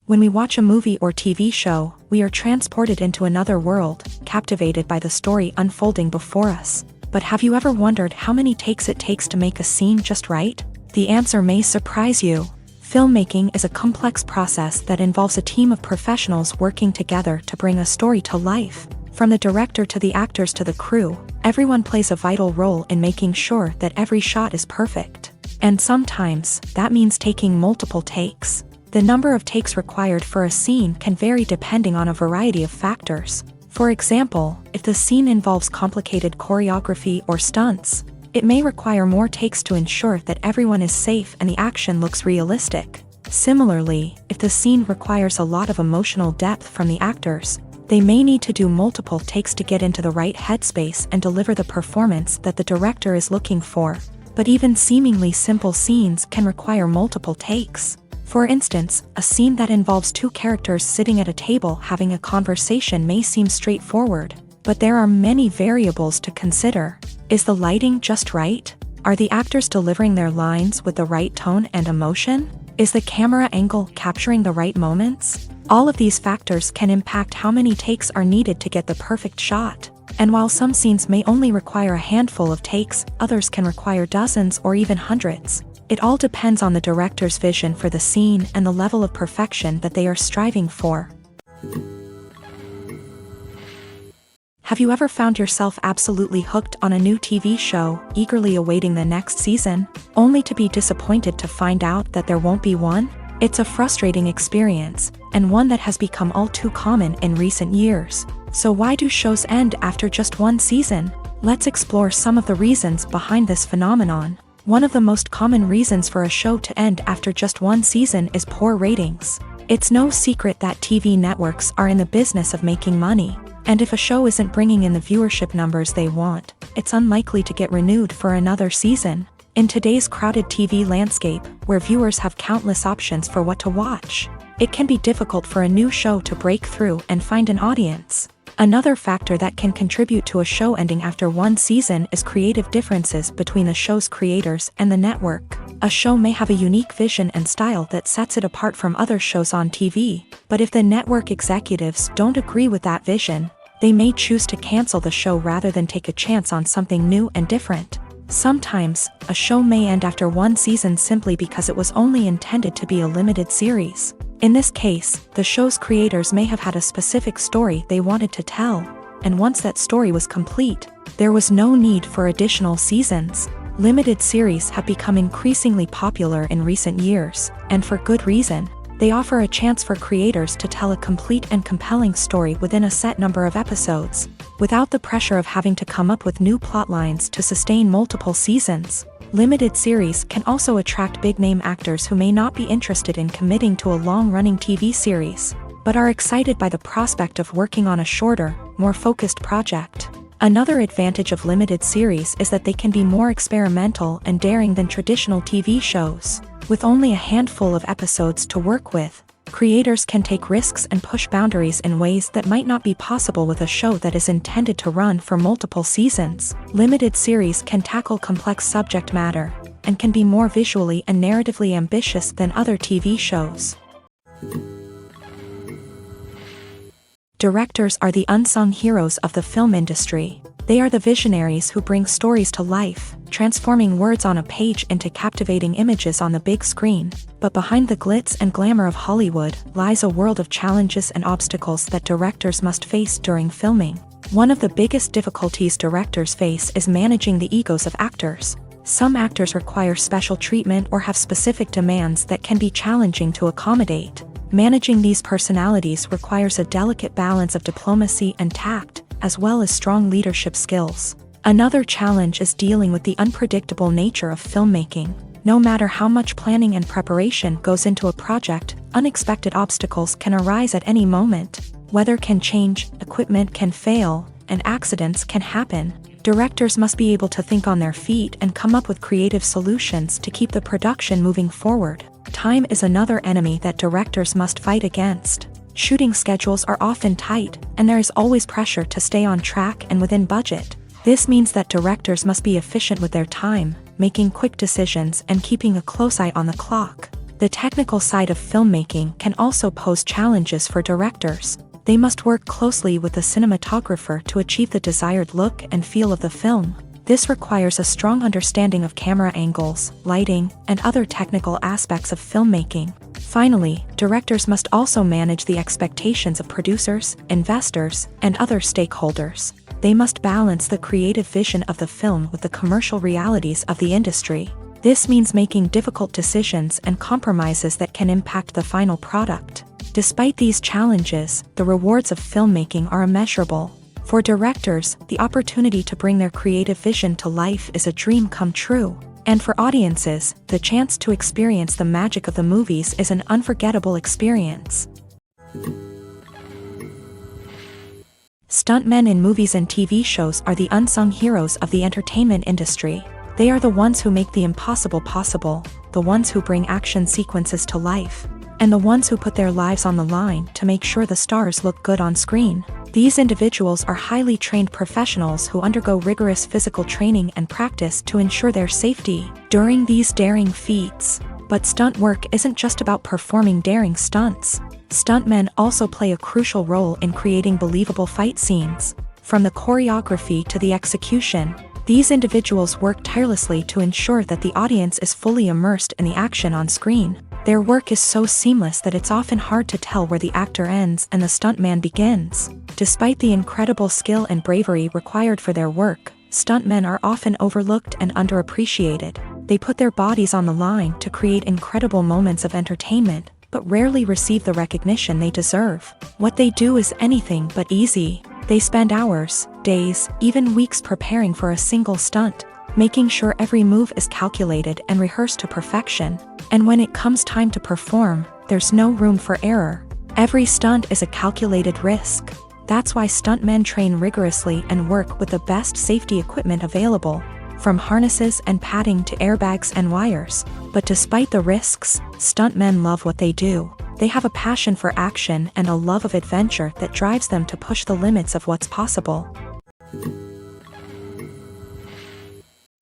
When we watch a movie or TV show, we are transported into another world, captivated by the story unfolding before us. But have you ever wondered how many takes it takes to make a scene just right? The answer may surprise you. Filmmaking is a complex process that involves a team of professionals working together to bring a story to life. From the director to the actors to the crew, everyone plays a vital role in making sure that every shot is perfect. And sometimes, that means taking multiple takes. The number of takes required for a scene can vary depending on a variety of factors. For example, if the scene involves complicated choreography or stunts, it may require more takes to ensure that everyone is safe and the action looks realistic. Similarly, if the scene requires a lot of emotional depth from the actors, they may need to do multiple takes to get into the right headspace and deliver the performance that the director is looking for. But even seemingly simple scenes can require multiple takes. For instance, a scene that involves two characters sitting at a table having a conversation may seem straightforward, but there are many variables to consider. Is the lighting just right? Are the actors delivering their lines with the right tone and emotion? Is the camera angle capturing the right moments? All of these factors can impact how many takes are needed to get the perfect shot. And while some scenes may only require a handful of takes, others can require dozens or even hundreds. It all depends on the director's vision for the scene and the level of perfection that they are striving for. Have you ever found yourself absolutely hooked on a new TV show, eagerly awaiting the next season, only to be disappointed to find out that there won't be one? It's a frustrating experience, and one that has become all too common in recent years. So why do shows end after just one season? Let's explore some of the reasons behind this phenomenon. One of the most common reasons for a show to end after just one season is poor ratings. It's no secret that TV networks are in the business of making money, and if a show isn't bringing in the viewership numbers they want, it's unlikely to get renewed for another season. In today's crowded TV landscape, where viewers have countless options for what to watch, it can be difficult for a new show to break through and find an audience. Another factor that can contribute to a show ending after one season is creative differences between the show's creators and the network. A show may have a unique vision and style that sets it apart from other shows on TV, but if the network executives don't agree with that vision, they may choose to cancel the show rather than take a chance on something new and different. Sometimes, a show may end after one season simply because it was only intended to be a limited series. In this case, the show's creators may have had a specific story they wanted to tell, and once that story was complete, there was no need for additional seasons. Limited series have become increasingly popular in recent years, and for good reason. They offer a chance for creators to tell a complete and compelling story within a set number of episodes, without the pressure of having to come up with new plotlines to sustain multiple seasons. Limited series can also attract big-name actors who may not be interested in committing to a long-running TV series, but are excited by the prospect of working on a shorter, more focused project. Another advantage of limited series is that they can be more experimental and daring than traditional TV shows. With only a handful of episodes to work with, creators can take risks and push boundaries in ways that might not be possible with a show that is intended to run for multiple seasons. Limited series can tackle complex subject matter, and can be more visually and narratively ambitious than other TV shows. Directors are the unsung heroes of the film industry. They are the visionaries who bring stories to life, transforming words on a page into captivating images on the big screen. But behind the glitz and glamour of Hollywood lies a world of challenges and obstacles that directors must face during filming. One of the biggest difficulties directors face is managing the egos of actors. Some actors require special treatment or have specific demands that can be challenging to accommodate. Managing these personalities requires a delicate balance of diplomacy and tact, as well as strong leadership skills. Another challenge is dealing with the unpredictable nature of filmmaking. No matter how much planning and preparation goes into a project, unexpected obstacles can arise at any moment. Weather can change, equipment can fail, and accidents can happen. Directors must be able to think on their feet and come up with creative solutions to keep the production moving forward. Time is another enemy that directors must fight against. Shooting schedules are often tight, and there is always pressure to stay on track and within budget. This means that directors must be efficient with their time, making quick decisions and keeping a close eye on the clock. The technical side of filmmaking can also pose challenges for directors. They must work closely with the cinematographer to achieve the desired look and feel of the film. This requires a strong understanding of camera angles, lighting, and other technical aspects of filmmaking. Finally, directors must also manage the expectations of producers, investors, and other stakeholders. They must balance the creative vision of the film with the commercial realities of the industry. This means making difficult decisions and compromises that can impact the final product. Despite these challenges, the rewards of filmmaking are immeasurable. For directors, the opportunity to bring their creative vision to life is a dream come true. And for audiences, the chance to experience the magic of the movies is an unforgettable experience. Stuntmen in movies and TV shows are the unsung heroes of the entertainment industry. They are the ones who make the impossible possible, the ones who bring action sequences to life, and the ones who put their lives on the line to make sure the stars look good on screen. These individuals are highly trained professionals who undergo rigorous physical training and practice to ensure their safety during these daring feats. But stunt work isn't just about performing daring stunts. Stuntmen also play a crucial role in creating believable fight scenes. From the choreography to the execution, these individuals work tirelessly to ensure that the audience is fully immersed in the action on screen. Their work is so seamless that it's often hard to tell where the actor ends and the stuntman begins. Despite the incredible skill and bravery required for their work, stuntmen are often overlooked and underappreciated. They put their bodies on the line to create incredible moments of entertainment, but rarely receive the recognition they deserve. What they do is anything but easy. They spend hours, days, even weeks preparing for a single stunt, making sure every move is calculated and rehearsed to perfection. And when it comes time to perform, there's no room for error. Every stunt is a calculated risk. That's why stuntmen train rigorously and work with the best safety equipment available, from harnesses and padding to airbags and wires. But despite the risks, stuntmen love what they do. They have a passion for action and a love of adventure that drives them to push the limits of what's possible.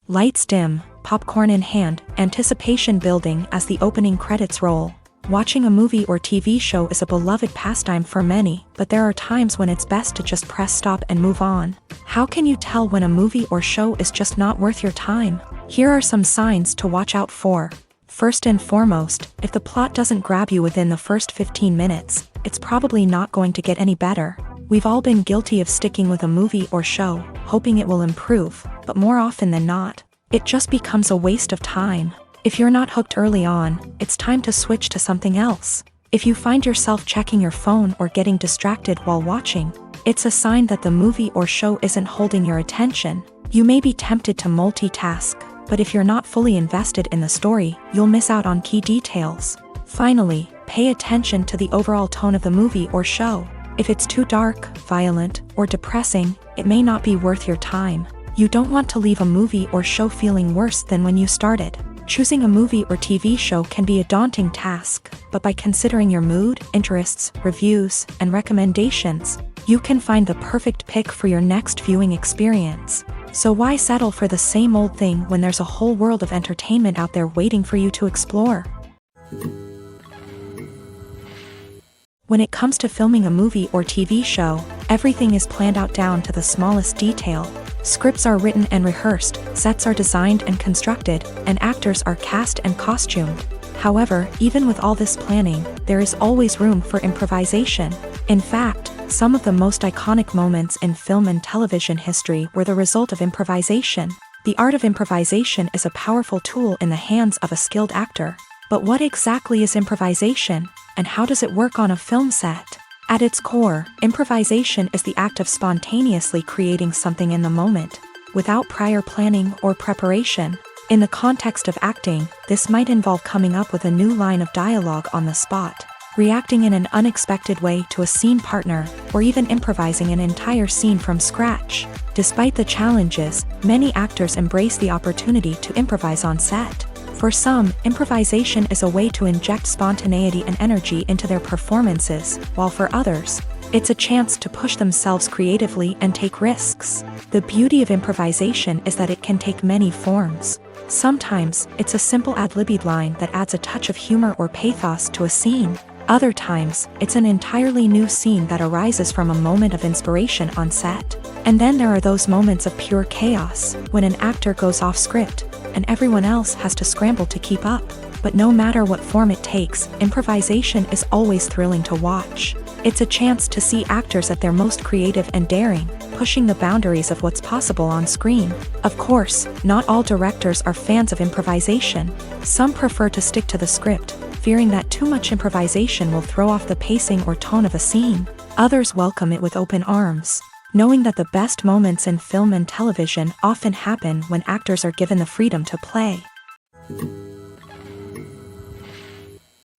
Lights dim, popcorn in hand, anticipation building as the opening credits roll. Watching a movie or TV show is a beloved pastime for many, but there are times when it's best to just press stop and move on. How can you tell when a movie or show is just not worth your time? Here are some signs to watch out for. First and foremost, if the plot doesn't grab you within the first 15 minutes, it's probably not going to get any better. We've all been guilty of sticking with a movie or show, hoping it will improve, but more often than not, it just becomes a waste of time. If you're not hooked early on, it's time to switch to something else. If you find yourself checking your phone or getting distracted while watching, it's a sign that the movie or show isn't holding your attention. You may be tempted to multitask, but if you're not fully invested in the story, you'll miss out on key details. Finally, pay attention to the overall tone of the movie or show. If it's too dark, violent, or depressing, it may not be worth your time. You don't want to leave a movie or show feeling worse than when you started. Choosing a movie or TV show can be a daunting task, but by considering your mood, interests, reviews, and recommendations, you can find the perfect pick for your next viewing experience. So why settle for the same old thing when there's a whole world of entertainment out there waiting for you to explore? When it comes to filming a movie or TV show, everything is planned out down to the smallest detail. Scripts are written and rehearsed, sets are designed and constructed, and actors are cast and costumed. However, even with all this planning, there is always room for improvisation. In fact, some of the most iconic moments in film and television history were the result of improvisation. The art of improvisation is a powerful tool in the hands of a skilled actor. But what exactly is improvisation, and how does it work on a film set? At its core, improvisation is the act of spontaneously creating something in the moment. without prior planning or preparation. In the context of acting, this might involve coming up with a new line of dialogue on the spot, reacting in an unexpected way to a scene partner, or even improvising an entire scene from scratch. Despite the challenges, many actors embrace the opportunity to improvise on set. For some, improvisation is a way to inject spontaneity and energy into their performances, while for others, it's a chance to push themselves creatively and take risks. The beauty of improvisation is that it can take many forms. Sometimes, it's a simple ad-libbed line that adds a touch of humor or pathos to a scene. Other times, it's an entirely new scene that arises from a moment of inspiration on set. And then there are those moments of pure chaos, when an actor goes off script, and everyone else has to scramble to keep up. But no matter what form it takes, improvisation is always thrilling to watch. It's a chance to see actors at their most creative and daring, pushing the boundaries of what's possible on screen. Of course, not all directors are fans of improvisation. Some prefer to stick to the script, fearing that too much improvisation will throw off the pacing or tone of a scene. Others welcome it with open arms, knowing that the best moments in film and television often happen when actors are given the freedom to play.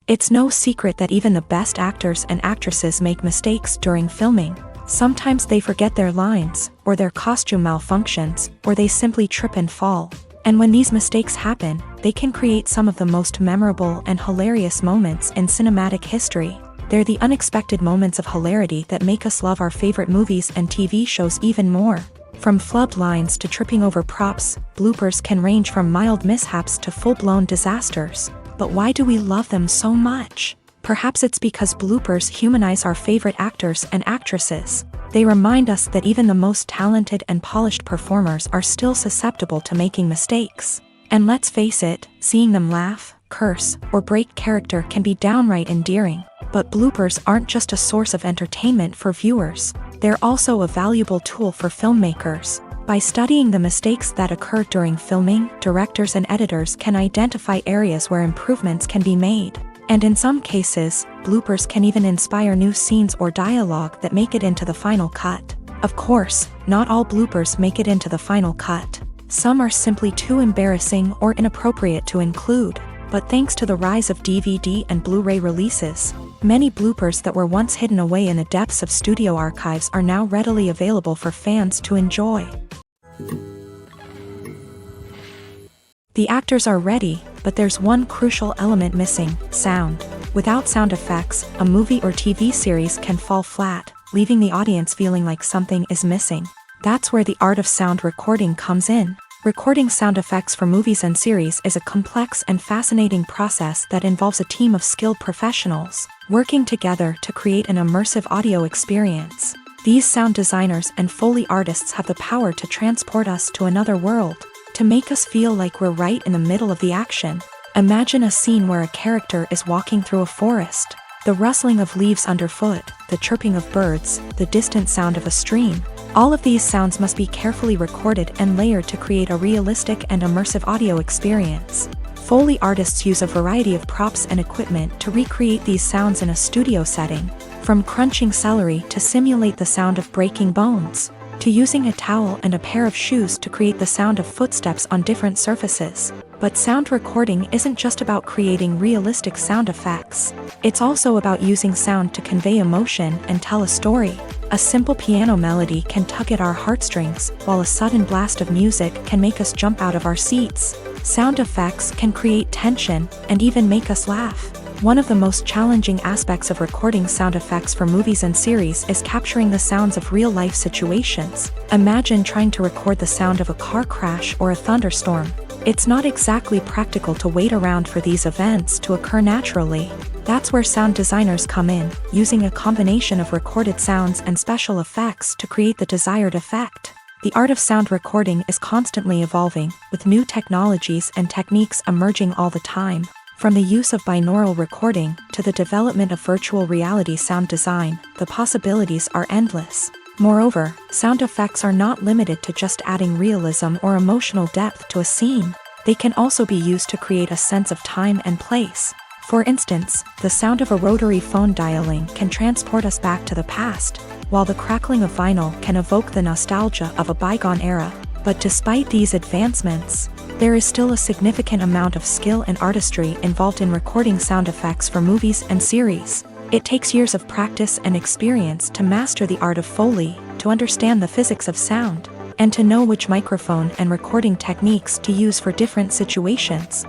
It's no secret that even the best actors and actresses make mistakes during filming. Sometimes they forget their lines, or their costume malfunctions, or they simply trip and fall. And when these mistakes happen, they can create some of the most memorable and hilarious moments in cinematic history. They're the unexpected moments of hilarity that make us love our favorite movies and TV shows even more. From flubbed lines to tripping over props, bloopers can range from mild mishaps to full-blown disasters. But why do we love them so much? Perhaps it's because bloopers humanize our favorite actors and actresses. They remind us that even the most talented and polished performers are still susceptible to making mistakes. And let's face it, seeing them laugh, curse, or break character can be downright endearing. But bloopers aren't just a source of entertainment for viewers. They're also a valuable tool for filmmakers. By studying the mistakes that occur during filming, directors and editors can identify areas where improvements can be made. And in some cases, bloopers can even inspire new scenes or dialogue that make it into the final cut. Of course, not all bloopers make it into the final cut. Some are simply too embarrassing or inappropriate to include. But thanks to the rise of DVD and Blu-ray releases, many bloopers that were once hidden away in the depths of studio archives are now readily available for fans to enjoy. The actors are ready, but there's one crucial element missing: sound. Without sound effects, a movie or TV series can fall flat, leaving the audience feeling like something is missing. That's where the art of sound recording comes in. Recording sound effects for movies and series is a complex and fascinating process that involves a team of skilled professionals working together to create an immersive audio experience. These sound designers and Foley artists have the power to transport us to another world, to make us feel like we're right in the middle of the action. Imagine a scene where a character is walking through a forest. The rustling of leaves underfoot, the chirping of birds, the distant sound of a stream. All of these sounds must be carefully recorded and layered to create a realistic and immersive audio experience. Foley artists use a variety of props and equipment to recreate these sounds in a studio setting, from crunching celery to simulate the sound of breaking bones, to using a towel and a pair of shoes to create the sound of footsteps on different surfaces. But sound recording isn't just about creating realistic sound effects. It's also about using sound to convey emotion and tell a story. A simple piano melody can tug at our heartstrings, while a sudden blast of music can make us jump out of our seats. Sound effects can create tension and even make us laugh. One of the most challenging aspects of recording sound effects for movies and series is capturing the sounds of real-life situations. Imagine trying to record the sound of a car crash or a thunderstorm. It's not exactly practical to wait around for these events to occur naturally. That's where sound designers come in, using a combination of recorded sounds and special effects to create the desired effect. The art of sound recording is constantly evolving, with new technologies and techniques emerging all the time. From the use of binaural recording to the development of virtual reality sound design, the possibilities are endless. Moreover, sound effects are not limited to just adding realism or emotional depth to a scene. They can also be used to create a sense of time and place. For instance, the sound of a rotary phone dialing can transport us back to the past, while the crackling of vinyl can evoke the nostalgia of a bygone era. But despite these advancements, there is still a significant amount of skill and artistry involved in recording sound effects for movies and series. It takes years of practice and experience to master the art of Foley, to understand the physics of sound, and to know which microphone and recording techniques to use for different situations.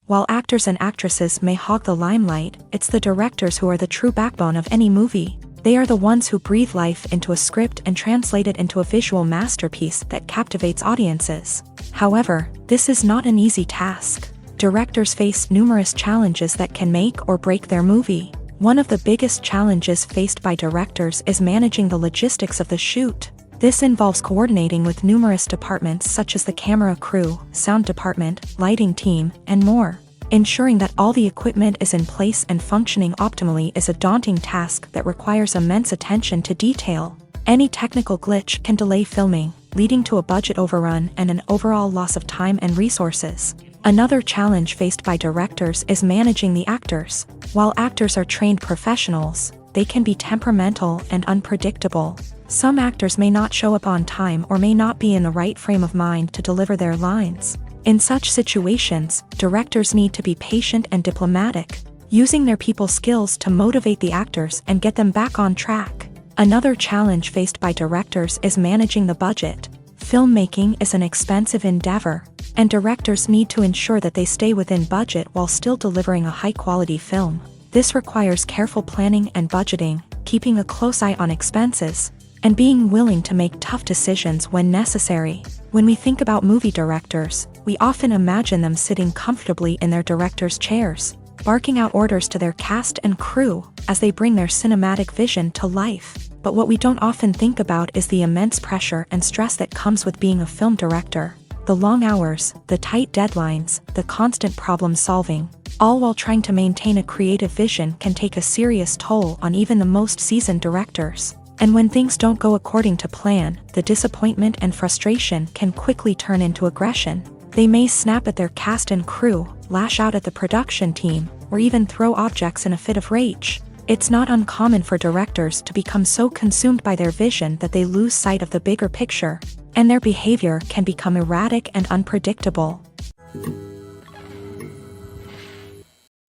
While actors and actresses may hog the limelight, it's the directors who are the true backbone of any movie. They are the ones who breathe life into a script and translate it into a visual masterpiece that captivates audiences. However, this is not an easy task. Directors face numerous challenges that can make or break their movie. One of the biggest challenges faced by directors is managing the logistics of the shoot. This involves coordinating with numerous departments such as the camera crew, sound department, lighting team, and more. Ensuring that all the equipment is in place and functioning optimally is a daunting task that requires immense attention to detail. Any technical glitch can delay filming, leading to a budget overrun and an overall loss of time and resources. Another challenge faced by directors is managing the actors. While actors are trained professionals, they can be temperamental and unpredictable. Some actors may not show up on time or may not be in the right frame of mind to deliver their lines. In such situations, directors need to be patient and diplomatic, using their people skills to motivate the actors and get them back on track. Another challenge faced by directors is managing the budget. Filmmaking is an expensive endeavor, and directors need to ensure that they stay within budget while still delivering a high-quality film. This requires careful planning and budgeting, keeping a close eye on expenses, and being willing to make tough decisions when necessary. When we think about movie directors, we often imagine them sitting comfortably in their director's chairs, barking out orders to their cast and crew as they bring their cinematic vision to life. But what we don't often think about is the immense pressure and stress that comes with being a film director. The long hours, the tight deadlines, the constant problem solving, all while trying to maintain a creative vision can take a serious toll on even the most seasoned directors. And when things don't go according to plan, the disappointment and frustration can quickly turn into aggression. They may snap at their cast and crew, lash out at the production team, or even throw objects in a fit of rage. It's not uncommon for directors to become so consumed by their vision that they lose sight of the bigger picture, and their behavior can become erratic and unpredictable.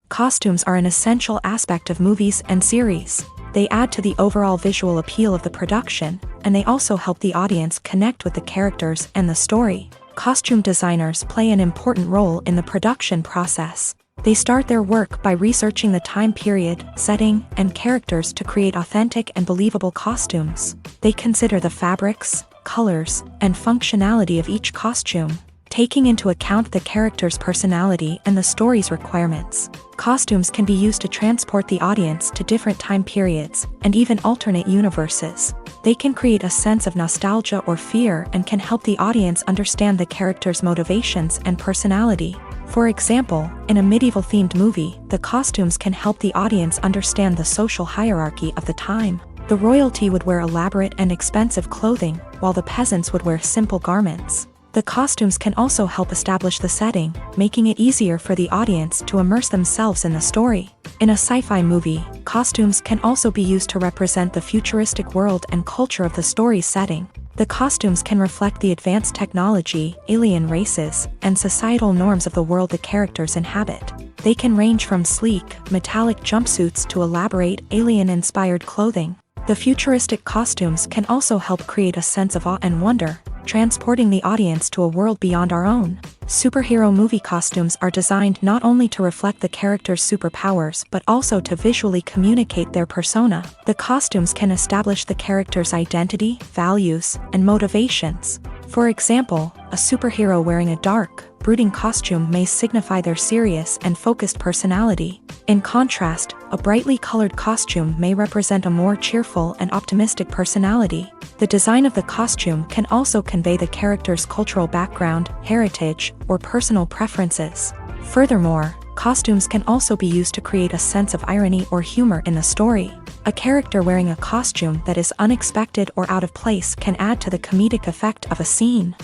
Costumes are an essential aspect of movies and series. They add to the overall visual appeal of the production, and they also help the audience connect with the characters and the story. Costume designers play an important role in the production process. They start their work by researching the time period, setting, and characters to create authentic and believable costumes. They consider the fabrics, colors, and functionality of each costume, taking into account the character's personality and the story's requirements. Costumes can be used to transport the audience to different time periods and even alternate universes. They can create a sense of nostalgia or fear and can help the audience understand the character's motivations and personality. For example, in a medieval-themed movie, the costumes can help the audience understand the social hierarchy of the time. The royalty would wear elaborate and expensive clothing, while the peasants would wear simple garments. The costumes can also help establish the setting, making it easier for the audience to immerse themselves in the story. In a sci-fi movie, costumes can also be used to represent the futuristic world and culture of the story's setting. The costumes can reflect the advanced technology, alien races, and societal norms of the world the characters inhabit. They can range from sleek, metallic jumpsuits to elaborate, alien-inspired clothing. The futuristic costumes can also help create a sense of awe and wonder, transporting the audience to a world beyond our own. Superhero movie costumes are designed not only to reflect the character's superpowers but also to visually communicate their persona. The costumes can establish the character's identity, values, and motivations. For example, a superhero wearing a dark, brooding costume may signify their serious and focused personality. In contrast, a brightly colored costume may represent a more cheerful and optimistic personality. The design of the costume can also convey the character's cultural background, heritage, or personal preferences. Furthermore, costumes can also be used to create a sense of irony or humor in the story. A character wearing a costume that is unexpected or out of place can add to the comedic effect of a scene.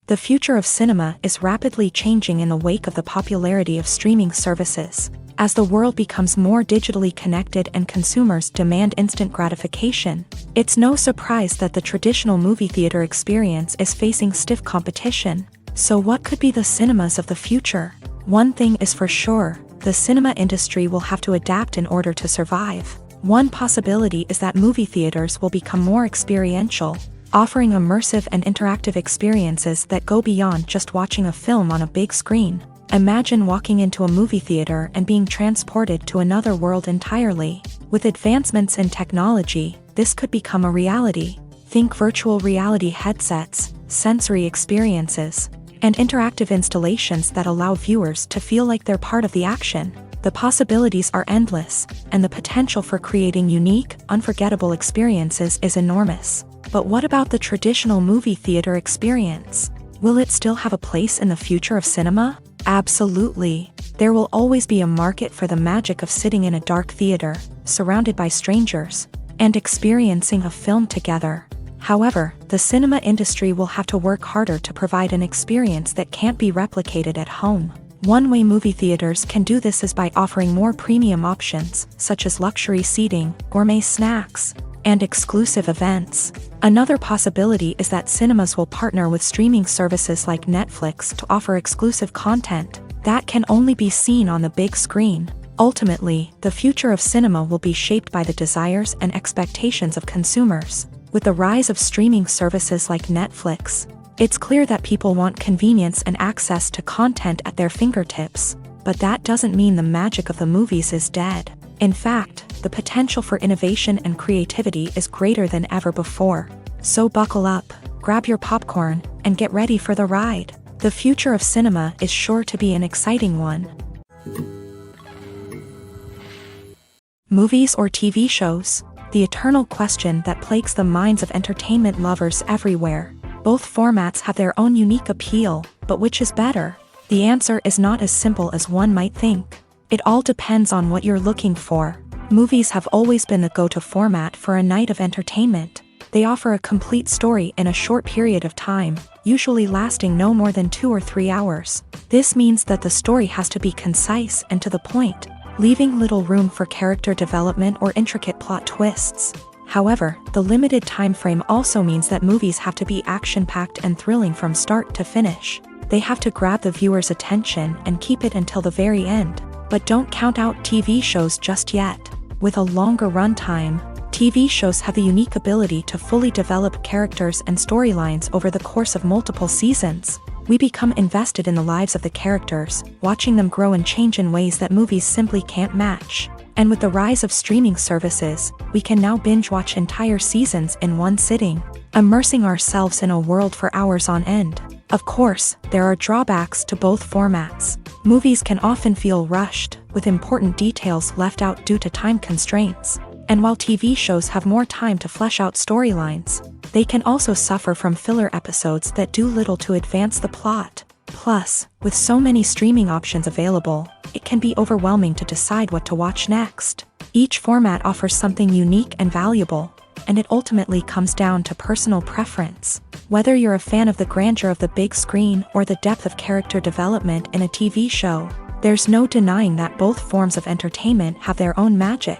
The future of cinema is rapidly changing in the wake of the popularity of streaming services. As the world becomes more digitally connected and consumers demand instant gratification, it's no surprise that the traditional movie theater experience is facing stiff competition. So what could be the cinemas of the future? One thing is for sure, the cinema industry will have to adapt in order to survive. One possibility is that movie theaters will become more experiential, offering immersive and interactive experiences that go beyond just watching a film on a big screen. Imagine walking into a movie theater and being transported to another world entirely. With advancements in technology, this could become a reality. Think virtual reality headsets, sensory experiences, and interactive installations that allow viewers to feel like they're part of the action. The possibilities are endless, and the potential for creating unique, unforgettable experiences is enormous. But what about the traditional movie theater experience? Will it still have a place in the future of cinema? Absolutely. There will always be a market for the magic of sitting in a dark theater, surrounded by strangers, and experiencing a film together. However, the cinema industry will have to work harder to provide an experience that can't be replicated at home. One way movie theaters can do this is by offering more premium options, such as luxury seating, gourmet snacks, and exclusive events. Another possibility is that cinemas will partner with streaming services like Netflix to offer exclusive content that can only be seen on the big screen. Ultimately, the future of cinema will be shaped by the desires and expectations of consumers. With the rise of streaming services like Netflix, it's clear that people want convenience and access to content at their fingertips. But that doesn't mean the magic of the movies is dead. In fact, the potential for innovation and creativity is greater than ever before. So buckle up, grab your popcorn, and get ready for the ride. The future of cinema is sure to be an exciting one. Movies or TV shows? The eternal question that plagues the minds of entertainment lovers everywhere. Both formats have their own unique appeal, but which is better? The answer is not as simple as one might think. It all depends on what you're looking for. Movies have always been the go-to format for a night of entertainment. They offer a complete story in a short period of time, usually lasting no more than 2 or 3 hours. This means that the story has to be concise and to the point, leaving little room for character development or intricate plot twists. However, the limited time frame also means that movies have to be action-packed and thrilling from start to finish. They have to grab the viewer's attention and keep it until the very end. But don't count out TV shows just yet. With a longer runtime, TV shows have the unique ability to fully develop characters and storylines over the course of multiple seasons. We become invested in the lives of the characters, watching them grow and change in ways that movies simply can't match. And with the rise of streaming services, we can now binge-watch entire seasons in one sitting, immersing ourselves in a world for hours on end. Of course, there are drawbacks to both formats. Movies can often feel rushed, with important details left out due to time constraints. And while TV shows have more time to flesh out storylines, they can also suffer from filler episodes that do little to advance the plot. Plus, with so many streaming options available, it can be overwhelming to decide what to watch next. Each format offers something unique and valuable, and it ultimately comes down to personal preference. Whether you're a fan of the grandeur of the big screen or the depth of character development in a TV show, there's no denying that both forms of entertainment have their own magic.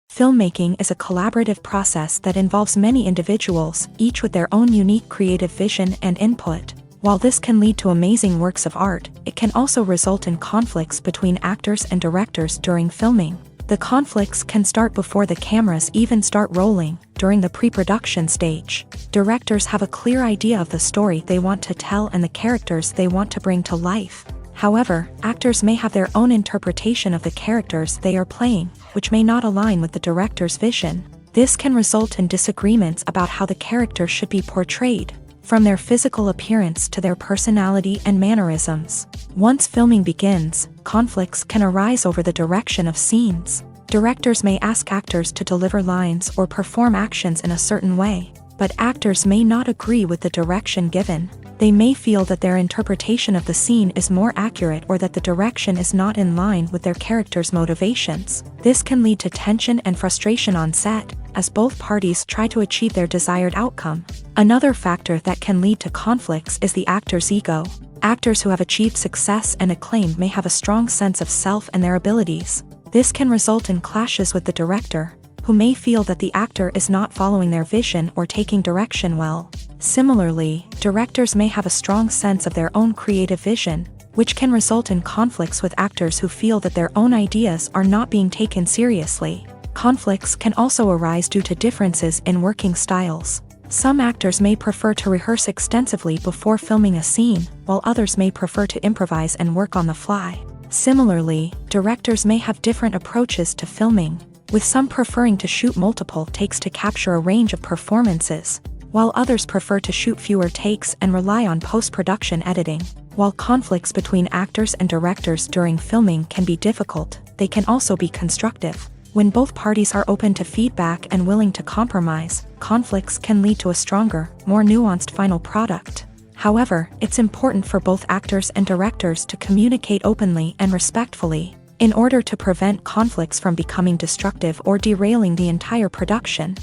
Filmmaking is a collaborative process that involves many individuals, each with their own unique creative vision and input. While this can lead to amazing works of art, it can also result in conflicts between actors and directors during filming. The conflicts can start before the cameras even start rolling, during the pre-production stage. Directors have a clear idea of the story they want to tell and the characters they want to bring to life. However, actors may have their own interpretation of the characters they are playing, which may not align with the director's vision. This can result in disagreements about how the character should be portrayed, from their physical appearance to their personality and mannerisms. Once filming begins, conflicts can arise over the direction of scenes. Directors may ask actors to deliver lines or perform actions in a certain way, but actors may not agree with the direction given. They may feel that their interpretation of the scene is more accurate or that the direction is not in line with their character's motivations. This can lead to tension and frustration on set, as both parties try to achieve their desired outcome. Another factor that can lead to conflicts is the actor's ego. Actors who have achieved success and acclaim may have a strong sense of self and their abilities. This can result in clashes with the director, who may feel that the actor is not following their vision or taking direction well. Similarly, directors may have a strong sense of their own creative vision, which can result in conflicts with actors who feel that their own ideas are not being taken seriously. Conflicts can also arise due to differences in working styles. Some actors may prefer to rehearse extensively before filming a scene, while others may prefer to improvise and work on the fly. Similarly, directors may have different approaches to filming, with some preferring to shoot multiple takes to capture a range of performances, while others prefer to shoot fewer takes and rely on post-production editing. While conflicts between actors and directors during filming can be difficult, they can also be constructive. When both parties are open to feedback and willing to compromise, conflicts can lead to a stronger, more nuanced final product. However, it's important for both actors and directors to communicate openly and respectfully, in order to prevent conflicts from becoming destructive or derailing the entire production.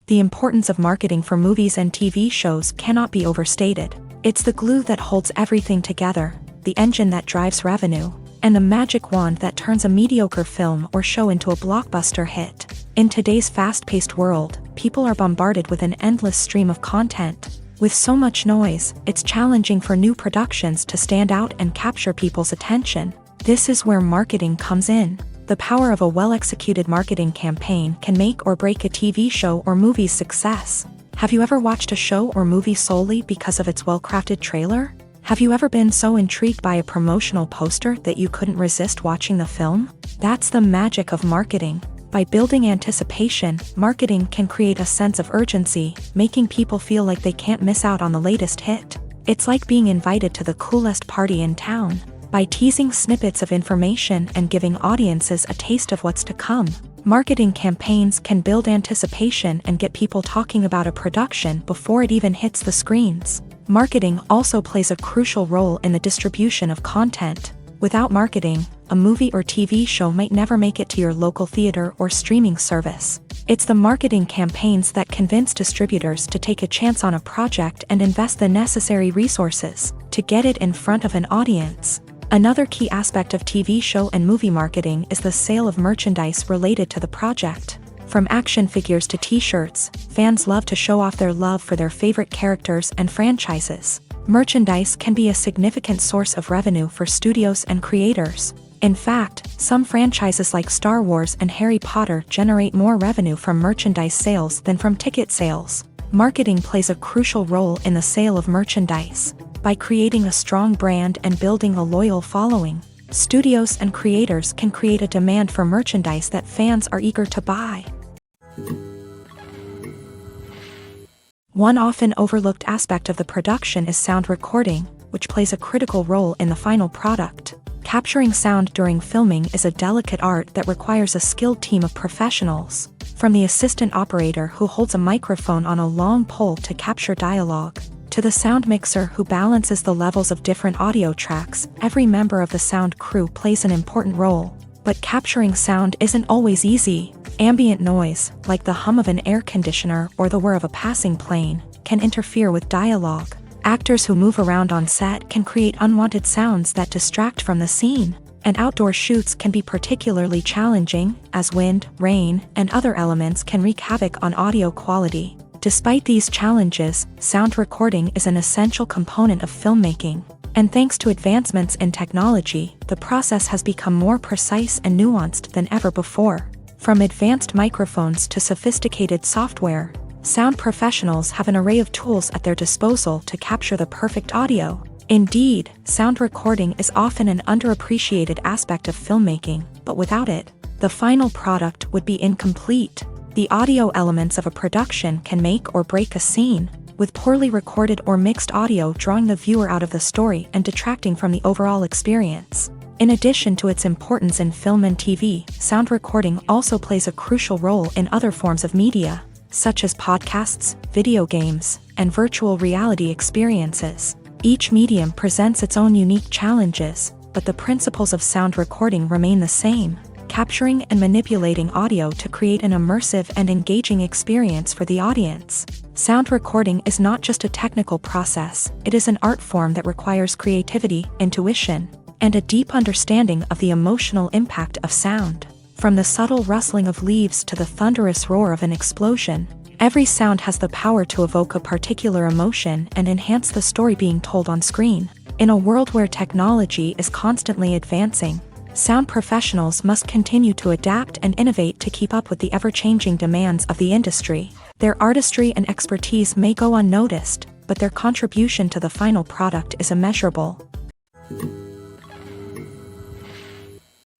The importance of marketing for movies and TV shows cannot be overstated. It's the glue that holds everything together, the engine that drives revenue, and the magic wand that turns a mediocre film or show into a blockbuster hit. In today's fast-paced world, people are bombarded with an endless stream of content. With so much noise, it's challenging for new productions to stand out and capture people's attention. This is where marketing comes in. The power of a well-executed marketing campaign can make or break a TV show or movie's success. Have you ever watched a show or movie solely because of its well-crafted trailer? Have you ever been so intrigued by a promotional poster that you couldn't resist watching the film? That's the magic of marketing. By building anticipation, marketing can create a sense of urgency, making people feel like they can't miss out on the latest hit. It's like being invited to the coolest party in town. By teasing snippets of information and giving audiences a taste of what's to come, marketing campaigns can build anticipation and get people talking about a production before it even hits the screens. Marketing also plays a crucial role in the distribution of content. Without marketing, a movie or TV show might never make it to your local theater or streaming service. It's the marketing campaigns that convince distributors to take a chance on a project and invest the necessary resources to get it in front of an audience. Another key aspect of TV show and movie marketing is the sale of merchandise related to the project. From action figures to t-shirts, fans love to show off their love for their favorite characters and franchises. Merchandise can be a significant source of revenue for studios and creators. In fact, some franchises like Star Wars and Harry Potter generate more revenue from merchandise sales than from ticket sales. Marketing plays a crucial role in the sale of merchandise. By creating a strong brand and building a loyal following, studios and creators can create a demand for merchandise that fans are eager to buy. One often overlooked aspect of the production is sound recording, which plays a critical role in the final product. Capturing sound during filming is a delicate art that requires a skilled team of professionals. From the assistant operator who holds a microphone on a long pole to capture dialogue, to the sound mixer who balances the levels of different audio tracks, every member of the sound crew plays an important role. But capturing sound isn't always easy. Ambient noise, like the hum of an air conditioner or the whir of a passing plane, can interfere with dialogue. Actors who move around on set can create unwanted sounds that distract from the scene. And outdoor shoots can be particularly challenging, as wind, rain, and other elements can wreak havoc on audio quality. Despite these challenges, sound recording is an essential component of filmmaking. And thanks to advancements in technology, the process has become more precise and nuanced than ever before. From advanced microphones to sophisticated software, sound professionals have an array of tools at their disposal to capture the perfect audio. Indeed, sound recording is often an underappreciated aspect of filmmaking, but without it, the final product would be incomplete. The audio elements of a production can make or break a scene, with poorly recorded or mixed audio drawing the viewer out of the story and detracting from the overall experience. In addition to its importance in film and TV, sound recording also plays a crucial role in other forms of media, such as podcasts, video games, and virtual reality experiences. Each medium presents its own unique challenges, but the principles of sound recording remain the same. capturing and manipulating audio to create an immersive and engaging experience for the audience. Sound recording is not just a technical process, it is an art form that requires creativity, intuition, and a deep understanding of the emotional impact of sound. From the subtle rustling of leaves to the thunderous roar of an explosion, every sound has the power to evoke a particular emotion and enhance the story being told on screen. In a world where technology is constantly advancing, sound professionals must continue to adapt and innovate to keep up with the ever-changing demands of the industry. Their artistry and expertise may go unnoticed, but their contribution to the final product is immeasurable.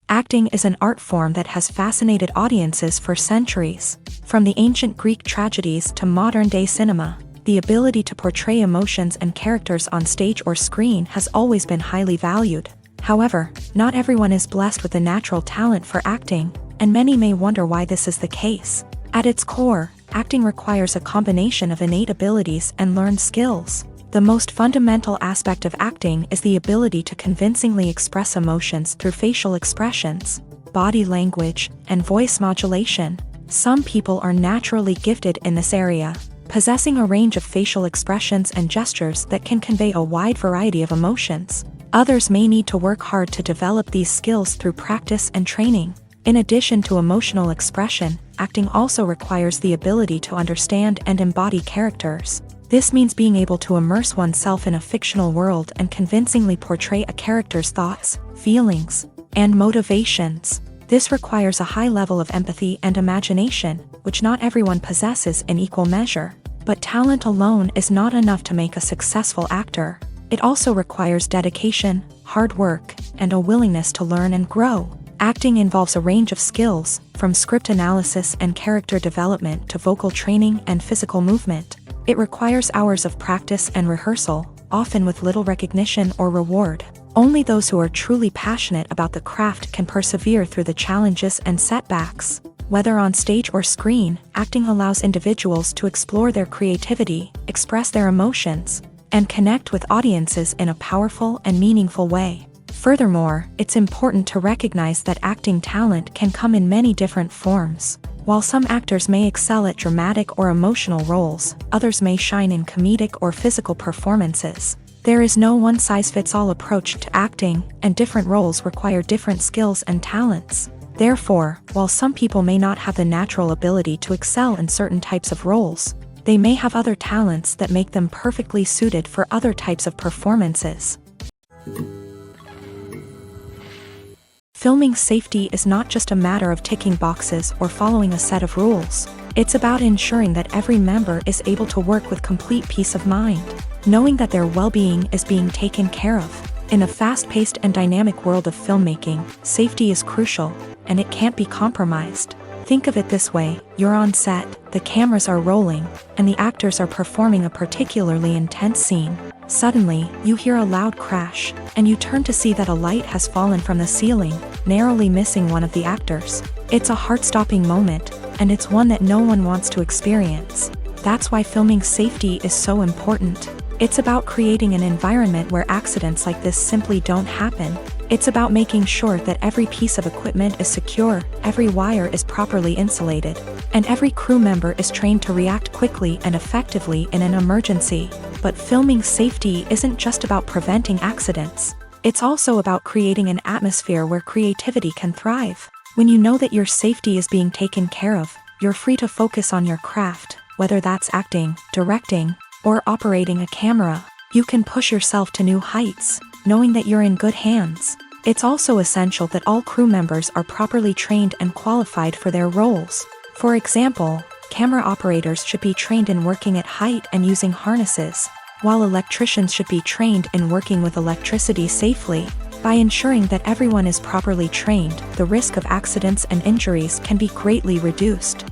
Acting is an art form that has fascinated audiences for centuries. From the ancient Greek tragedies to modern-day cinema, the ability to portray emotions and characters on stage or screen has always been highly valued. However, not everyone is blessed with a natural talent for acting, and many may wonder why this is the case. At its core, acting requires a combination of innate abilities and learned skills. The most fundamental aspect of acting is the ability to convincingly express emotions through facial expressions, body language, and voice modulation. Some people are naturally gifted in this area, possessing a range of facial expressions and gestures that can convey a wide variety of emotions. Others may need to work hard to develop these skills through practice and training. In addition to emotional expression, acting also requires the ability to understand and embody characters. This means being able to immerse oneself in a fictional world and convincingly portray a character's thoughts, feelings, and motivations. This requires a high level of empathy and imagination, which not everyone possesses in equal measure. But talent alone is not enough to make a successful actor. It also requires dedication, hard work, and a willingness to learn and grow. Acting involves a range of skills, from script analysis and character development to vocal training and physical movement. It requires hours of practice and rehearsal, often with little recognition or reward. Only those who are truly passionate about the craft can persevere through the challenges and setbacks. Whether on stage or screen, acting allows individuals to explore their creativity, express their emotions, and connect with audiences in a powerful and meaningful way. Furthermore, it's important to recognize that acting talent can come in many different forms. While some actors may excel at dramatic or emotional roles, others may shine in comedic or physical performances. There is no one-size-fits-all approach to acting, and different roles require different skills and talents. Therefore, while some people may not have the natural ability to excel in certain types of roles, they may have other talents that make them perfectly suited for other types of performances. Filming safety is not just a matter of ticking boxes or following a set of rules. It's about ensuring that every member is able to work with complete peace of mind, knowing that their well-being is being taken care of. In a fast-paced and dynamic world of filmmaking, safety is crucial, and it can't be compromised. Think of it this way: you're on set, the cameras are rolling, and the actors are performing a particularly intense scene. Suddenly, you hear a loud crash, and you turn to see that a light has fallen from the ceiling, narrowly missing one of the actors. It's a heart-stopping moment, and it's one that no one wants to experience. That's why filming safety is so important. It's about creating an environment where accidents like this simply don't happen. It's about making sure that every piece of equipment is secure, every wire is properly insulated, and every crew member is trained to react quickly and effectively in an emergency. But filming safety isn't just about preventing accidents. It's also about creating an atmosphere where creativity can thrive. When you know that your safety is being taken care of, you're free to focus on your craft, whether that's acting, directing, or operating a camera. You can push yourself to new heights, knowing that you're in good hands. It's also essential that all crew members are properly trained and qualified for their roles. For example, camera operators should be trained in working at height and using harnesses, while electricians should be trained in working with electricity safely. By ensuring that everyone is properly trained, the risk of accidents and injuries can be greatly reduced.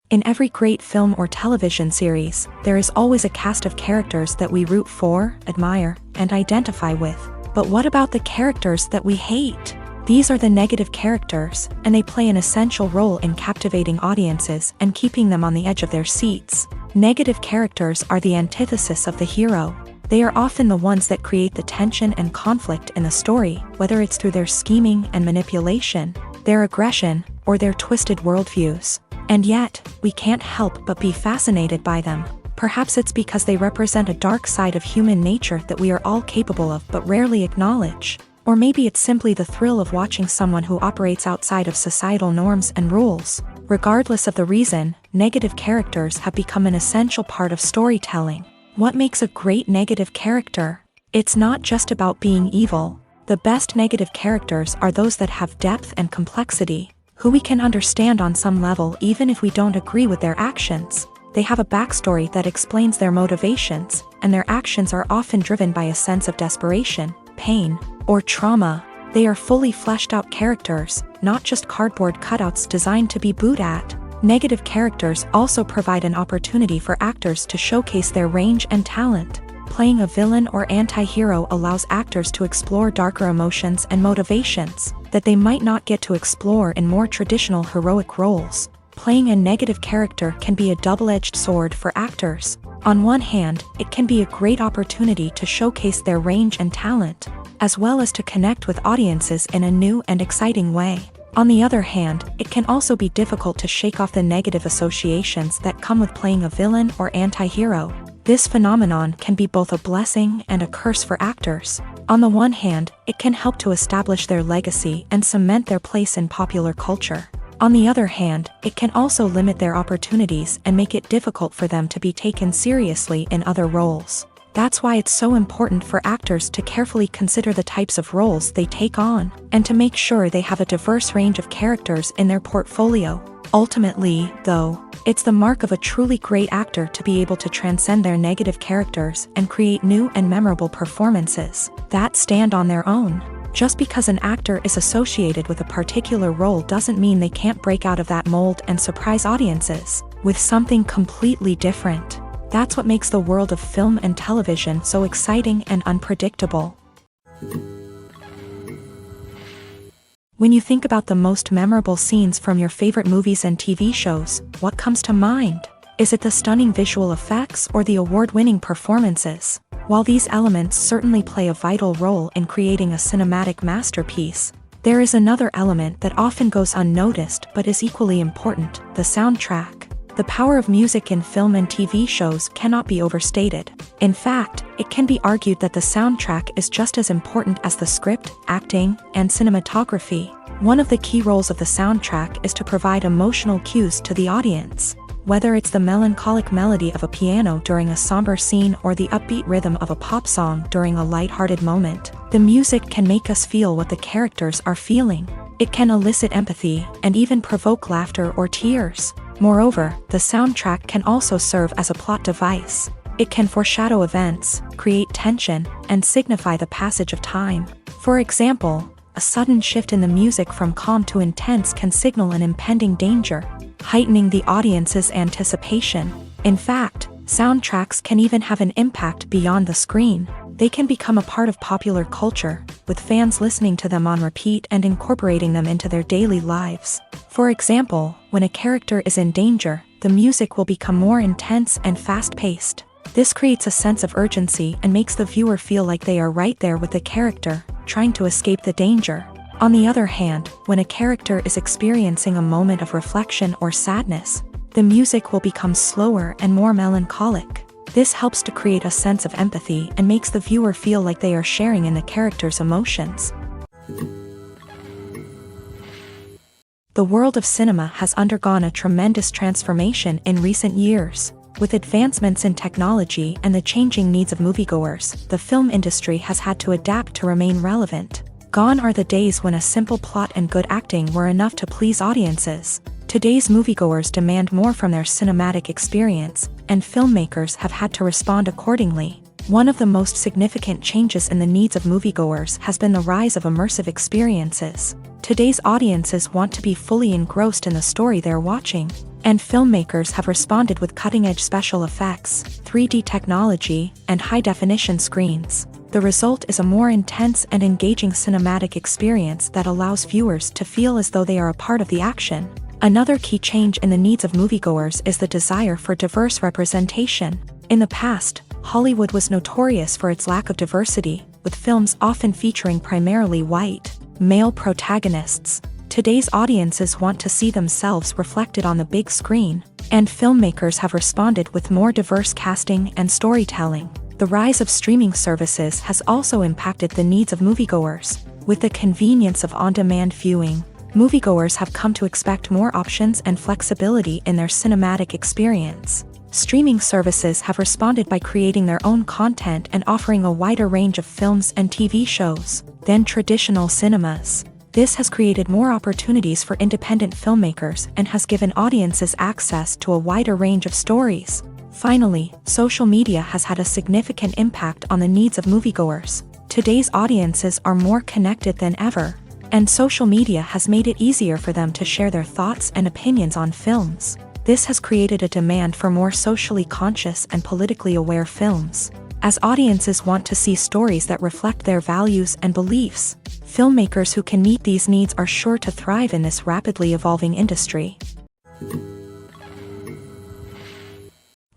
In every great film or television series, there is always a cast of characters that we root for, admire, and identify with. But what about the characters that we hate? These are the negative characters, and they play an essential role in captivating audiences and keeping them on the edge of their seats. Negative characters are the antithesis of the hero. They are often the ones that create the tension and conflict in the story, whether it's through their scheming and manipulation, their aggression, or their twisted worldviews. And yet, we can't help but be fascinated by them. Perhaps it's because they represent a dark side of human nature that we are all capable of but rarely acknowledge. Or maybe it's simply the thrill of watching someone who operates outside of societal norms and rules. Regardless of the reason, negative characters have become an essential part of storytelling. What makes a great negative character? It's not just about being evil. The best negative characters are those that have depth and complexity, who we can understand on some level even if we don't agree with their actions. They have a backstory that explains their motivations, and their actions are often driven by a sense of desperation, pain, or trauma. They are fully fleshed out characters, not just cardboard cutouts designed to be booed at. Negative characters also provide an opportunity for actors to showcase their range and talent. Playing a villain or anti-hero allows actors to explore darker emotions and motivations that they might not get to explore in more traditional heroic roles. Playing a negative character can be a double-edged sword for actors. On one hand, it can be a great opportunity to showcase their range and talent, as well as to connect with audiences in a new and exciting way. On the other hand, it can also be difficult to shake off the negative associations that come with playing a villain or anti-hero. This phenomenon can be both a blessing and a curse for actors. On the one hand, it can help to establish their legacy and cement their place in popular culture. On the other hand, it can also limit their opportunities and make it difficult for them to be taken seriously in other roles. That's why it's so important for actors to carefully consider the types of roles they take on, and to make sure they have a diverse range of characters in their portfolio. Ultimately, though, it's the mark of a truly great actor to be able to transcend their negative characters and create new and memorable performances that stand on their own. Just because an actor is associated with a particular role doesn't mean they can't break out of that mold and surprise audiences with something completely different. That's what makes the world of film and television so exciting and unpredictable. When you think about the most memorable scenes from your favorite movies and TV shows, what comes to mind? Is it the stunning visual effects or the award-winning performances? While these elements certainly play a vital role in creating a cinematic masterpiece, there is another element that often goes unnoticed but is equally important: the soundtrack. The power of music in film and TV shows cannot be overstated. In fact, it can be argued that the soundtrack is just as important as the script, acting, and cinematography. One of the key roles of the soundtrack is to provide emotional cues to the audience. Whether it's the melancholic melody of a piano during a somber scene or the upbeat rhythm of a pop song during a lighthearted moment, the music can make us feel what the characters are feeling. It can elicit empathy and even provoke laughter or tears. Moreover, the soundtrack can also serve as a plot device. It can foreshadow events, create tension, and signify the passage of time. For example, a sudden shift in the music from calm to intense can signal an impending danger, heightening the audience's anticipation. In fact, soundtracks can even have an impact beyond the screen. They can become a part of popular culture, with fans listening to them on repeat and incorporating them into their daily lives. For example, when a character is in danger, the music will become more intense and fast-paced. This creates a sense of urgency and makes the viewer feel like they are right there with the character, trying to escape the danger. On the other hand, when a character is experiencing a moment of reflection or sadness, the music will become slower and more melancholic. This helps to create a sense of empathy and makes the viewer feel like they are sharing in the character's emotions. The world of cinema has undergone a tremendous transformation in recent years. With advancements in technology and the changing needs of moviegoers, the film industry has had to adapt to remain relevant. Gone are the days when a simple plot and good acting were enough to please audiences. Today's moviegoers demand more from their cinematic experience, and filmmakers have had to respond accordingly. One of the most significant changes in the needs of moviegoers has been the rise of immersive experiences. Today's audiences want to be fully engrossed in the story they're watching, and filmmakers have responded with cutting-edge special effects, 3D technology, and high-definition screens. The result is a more intense and engaging cinematic experience that allows viewers to feel as though they are a part of the action. Another key change in the needs of moviegoers is the desire for diverse representation. In the past, Hollywood was notorious for its lack of diversity, with films often featuring primarily white, male protagonists. Today's audiences want to see themselves reflected on the big screen, and filmmakers have responded with more diverse casting and storytelling. The rise of streaming services has also impacted the needs of moviegoers. With the convenience of on-demand viewing, moviegoers have come to expect more options and flexibility in their cinematic experience. Streaming services have responded by creating their own content and offering a wider range of films and TV shows than traditional cinemas. This has created more opportunities for independent filmmakers and has given audiences access to a wider range of stories. Finally, social media has had a significant impact on the needs of moviegoers. Today's audiences are more connected than ever, and social media has made it easier for them to share their thoughts and opinions on films. This has created a demand for more socially conscious and politically aware films. As audiences want to see stories that reflect their values and beliefs, filmmakers who can meet these needs are sure to thrive in this rapidly evolving industry.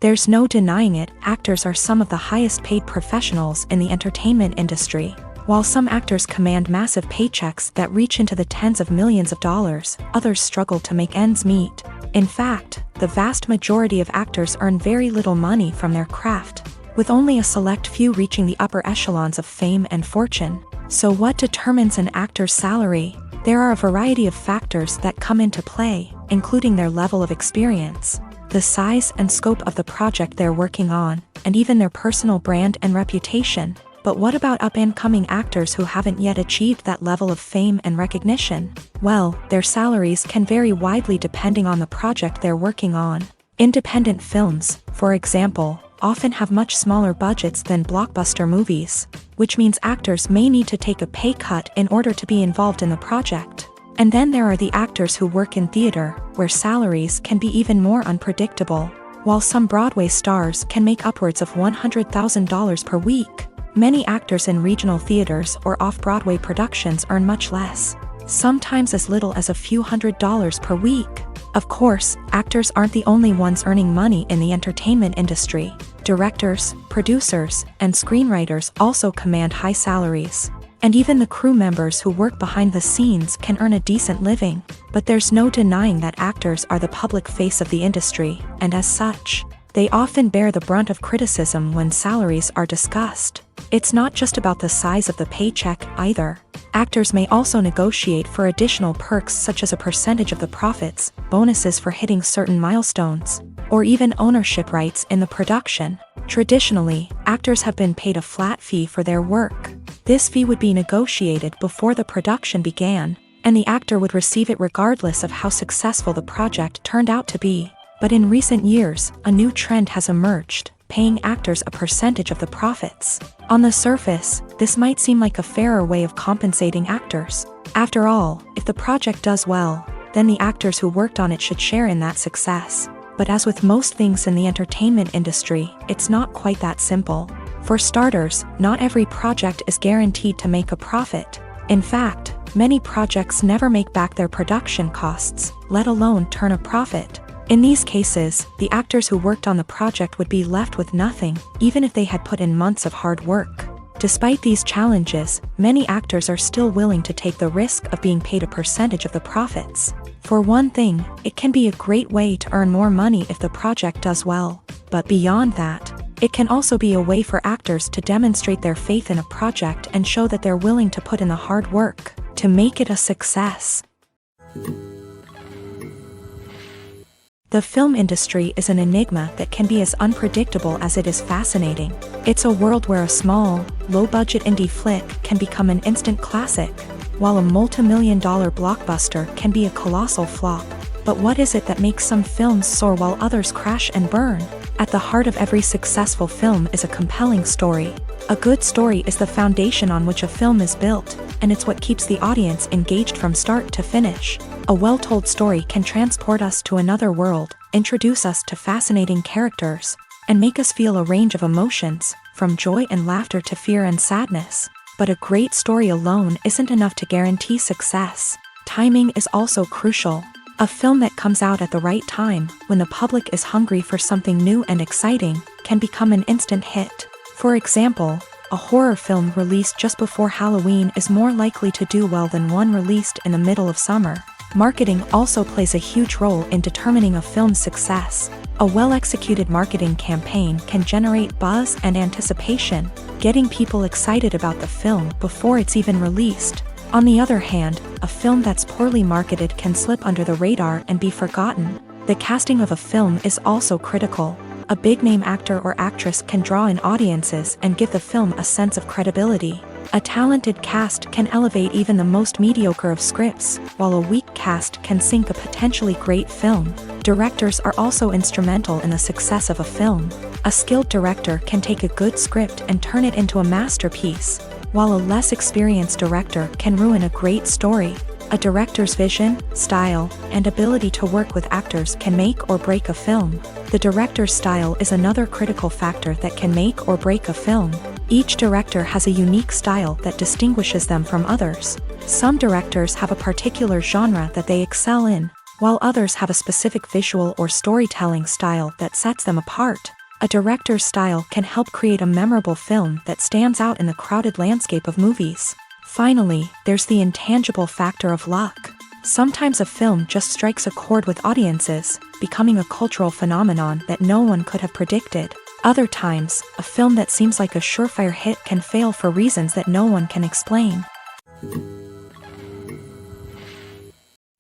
There's no denying it, actors are some of the highest paid professionals in the entertainment industry. While some actors command massive paychecks that reach into the tens of millions of dollars, others struggle to make ends meet. In fact, the vast majority of actors earn very little money from their craft, with only a select few reaching the upper echelons of fame and fortune. So what determines an actor's salary? There are a variety of factors that come into play, including their level of experience, the size and scope of the project they're working on, and even their personal brand and reputation. But what about up-and-coming actors who haven't yet achieved that level of fame and recognition? Well, their salaries can vary widely depending on the project they're working on. Independent films, for example, often have much smaller budgets than blockbuster movies, which means actors may need to take a pay cut in order to be involved in the project. And then there are the actors who work in theater, where salaries can be even more unpredictable. While some Broadway stars can make upwards of $100,000 per week, many actors in regional theaters or off-Broadway productions earn much less, sometimes as little as a few $100s per week. Of course, actors aren't the only ones earning money in the entertainment industry. Directors, producers, and screenwriters also command high salaries. And even the crew members who work behind the scenes can earn a decent living. But there's no denying that actors are the public face of the industry, and as such, they often bear the brunt of criticism when salaries are discussed. It's not just about the size of the paycheck, either. Actors may also negotiate for additional perks such as a percentage of the profits, bonuses for hitting certain milestones, or even ownership rights in the production. Traditionally, actors have been paid a flat fee for their work. This fee would be negotiated before the production began, and the actor would receive it regardless of how successful the project turned out to be. But in recent years, a new trend has emerged, paying actors a percentage of the profits. On the surface, this might seem like a fairer way of compensating actors. After all, if the project does well, then the actors who worked on it should share in that success. But as with most things in the entertainment industry, it's not quite that simple. For starters, not every project is guaranteed to make a profit. In fact, many projects never make back their production costs, let alone turn a profit. In these cases, the actors who worked on the project would be left with nothing, even if they had put in months of hard work. Despite these challenges, many actors are still willing to take the risk of being paid a percentage of the profits. For one thing, it can be a great way to earn more money if the project does well. But beyond that, it can also be a way for actors to demonstrate their faith in a project and show that they're willing to put in the hard work to make it a success. The film industry is an enigma that can be as unpredictable as it is fascinating. It's a world where a small, low-budget indie flick can become an instant classic, while a multi-million-dollar blockbuster can be a colossal flop. But what is it that makes some films soar while others crash and burn? At the heart of every successful film is a compelling story. A good story is the foundation on which a film is built, and it's what keeps the audience engaged from start to finish. A well-told story can transport us to another world, introduce us to fascinating characters, and make us feel a range of emotions, from joy and laughter to fear and sadness. But a great story alone isn't enough to guarantee success. Timing is also crucial. A film that comes out at the right time, when the public is hungry for something new and exciting, can become an instant hit. For example, a horror film released just before Halloween is more likely to do well than one released in the middle of summer. Marketing also plays a huge role in determining a film's success. A well-executed marketing campaign can generate buzz and anticipation, getting people excited about the film before it's even released. On the other hand, a film that's poorly marketed can slip under the radar and be forgotten. The casting of a film is also critical. A big-name actor or actress can draw in audiences and give the film a sense of credibility. A talented cast can elevate even the most mediocre of scripts, while a weak cast can sink a potentially great film. Directors are also instrumental in the success of a film. A skilled director can take a good script and turn it into a masterpiece, while a less experienced director can ruin a great story. A director's vision, style, and ability to work with actors can make or break a film. The director's style is another critical factor that can make or break a film. Each director has a unique style that distinguishes them from others. Some directors have a particular genre that they excel in, while others have a specific visual or storytelling style that sets them apart. A director's style can help create a memorable film that stands out in the crowded landscape of movies. Finally, there's the intangible factor of luck. Sometimes a film just strikes a chord with audiences, becoming a cultural phenomenon that no one could have predicted. Other times, a film that seems like a surefire hit can fail for reasons that no one can explain.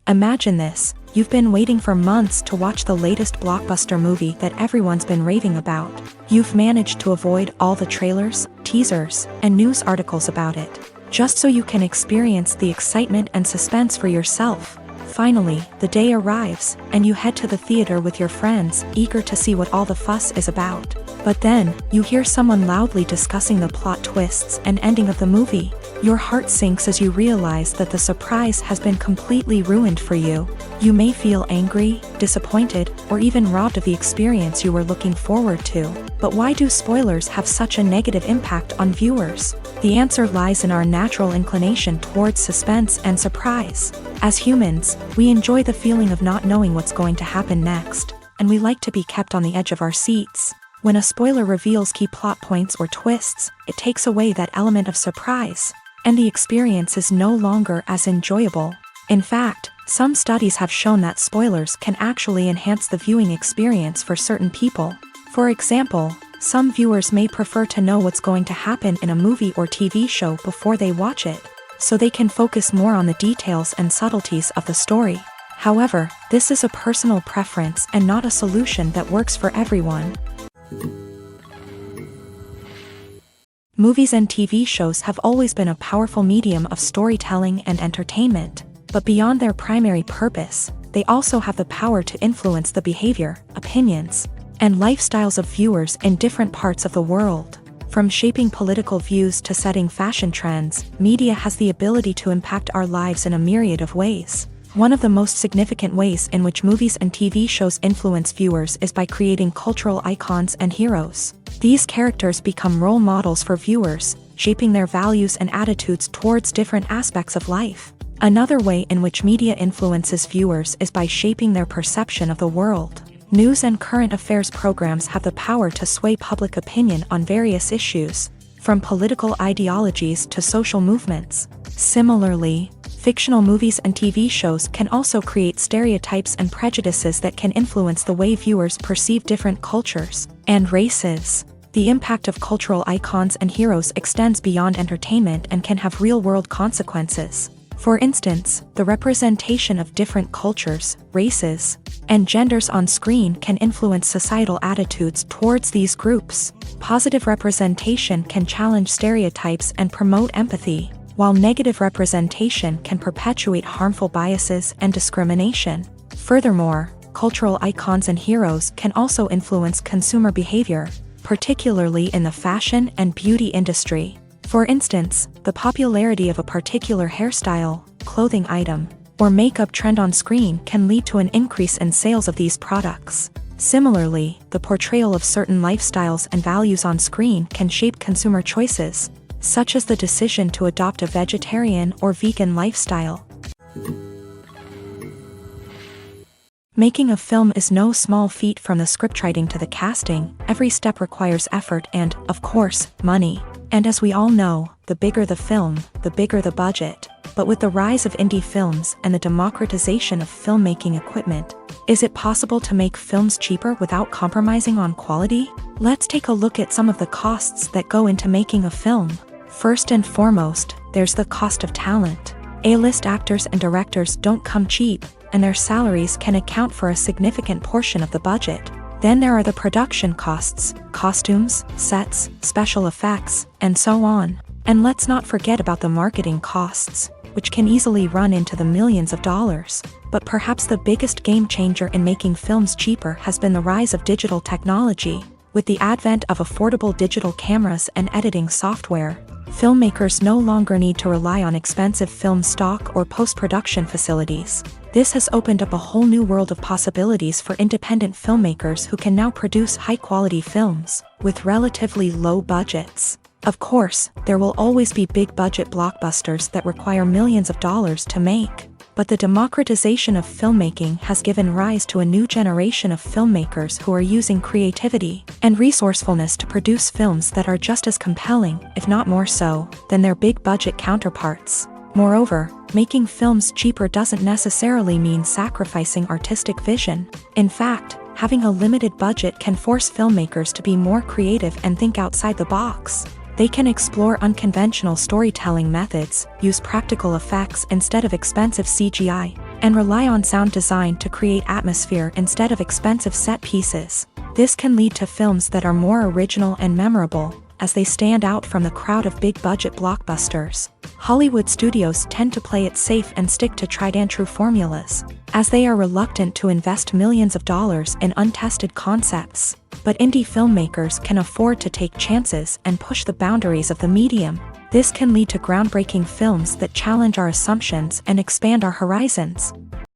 Imagine this: you've been waiting for months to watch the latest blockbuster movie that everyone's been raving about. You've managed to avoid all the trailers, teasers, and news articles about it, just so you can experience the excitement and suspense for yourself. Finally, the day arrives, and you head to the theater with your friends, eager to see what all the fuss is about. But then, you hear someone loudly discussing the plot twists and ending of the movie. Your heart sinks as you realize that the surprise has been completely ruined for you. You may feel angry, disappointed, or even robbed of the experience you were looking forward to. But why do spoilers have such a negative impact on viewers? The answer lies in our natural inclination towards suspense and surprise. As humans, we enjoy the feeling of not knowing what's going to happen next, and we like to be kept on the edge of our seats. When a spoiler reveals key plot points or twists, it takes away that element of surprise, and the experience is no longer as enjoyable. In fact, some studies have shown that spoilers can actually enhance the viewing experience for certain people. For example, some viewers may prefer to know what's going to happen in a movie or TV show before they watch it, so they can focus more on the details and subtleties of the story. However, this is a personal preference and not a solution that works for everyone. Movies and TV shows have always been a powerful medium of storytelling and entertainment, but beyond their primary purpose, they also have the power to influence the behavior, opinions, and lifestyles of viewers in different parts of the world. From shaping political views to setting fashion trends, media has the ability to impact our lives in a myriad of ways. One of the most significant ways in which movies and TV shows influence viewers is by creating cultural icons and heroes. These characters become role models for viewers, shaping their values and attitudes towards different aspects of life. Another way in which media influences viewers is by shaping their perception of the world. News and current affairs programs have the power to sway public opinion on various issues, from political ideologies to social movements. Similarly, fictional movies and TV shows can also create stereotypes and prejudices that can influence the way viewers perceive different cultures and races. The impact of cultural icons and heroes extends beyond entertainment and can have real-world consequences. For instance, the representation of different cultures, races, and genders on screen can influence societal attitudes towards these groups. Positive representation can challenge stereotypes and promote empathy, while negative representation can perpetuate harmful biases and discrimination. Furthermore, cultural icons and heroes can also influence consumer behavior, particularly in the fashion and beauty industry. For instance, the popularity of a particular hairstyle, clothing item, or makeup trend on screen can lead to an increase in sales of these products. Similarly, the portrayal of certain lifestyles and values on screen can shape consumer choices, such as the decision to adopt a vegetarian or vegan lifestyle. Making a film is no small feat. From the scriptwriting to the casting, every step requires effort and, of course, money. And as we all know, the bigger the film, the bigger the budget. But with the rise of indie films and the democratization of filmmaking equipment, is it possible to make films cheaper without compromising on quality? Let's take a look at some of the costs that go into making a film. First and foremost, there's the cost of talent. A-list actors and directors don't come cheap, and their salaries can account for a significant portion of the budget. Then there are the production costs, costumes, sets, special effects, and so on. And let's not forget about the marketing costs, which can easily run into the millions of dollars. But perhaps the biggest game changer in making films cheaper has been the rise of digital technology. With the advent of affordable digital cameras and editing software, filmmakers no longer need to rely on expensive film stock or post-production facilities. This has opened up a whole new world of possibilities for independent filmmakers who can now produce high-quality films with relatively low budgets. Of course, there will always be big-budget blockbusters that require millions of dollars to make. But the democratization of filmmaking has given rise to a new generation of filmmakers who are using creativity and resourcefulness to produce films that are just as compelling, if not more so, than their big-budget counterparts. Moreover, making films cheaper doesn't necessarily mean sacrificing artistic vision. In fact, having a limited budget can force filmmakers to be more creative and think outside the box. They can explore unconventional storytelling methods, use practical effects instead of expensive CGI, and rely on sound design to create atmosphere instead of expensive set pieces. This can lead to films that are more original and memorable, as they stand out from the crowd of big-budget blockbusters. Hollywood studios tend to play it safe and stick to tried-and-true formulas, as they are reluctant to invest millions of dollars in untested concepts. But indie filmmakers can afford to take chances and push the boundaries of the medium. This can lead to groundbreaking films that challenge our assumptions and expand our horizons.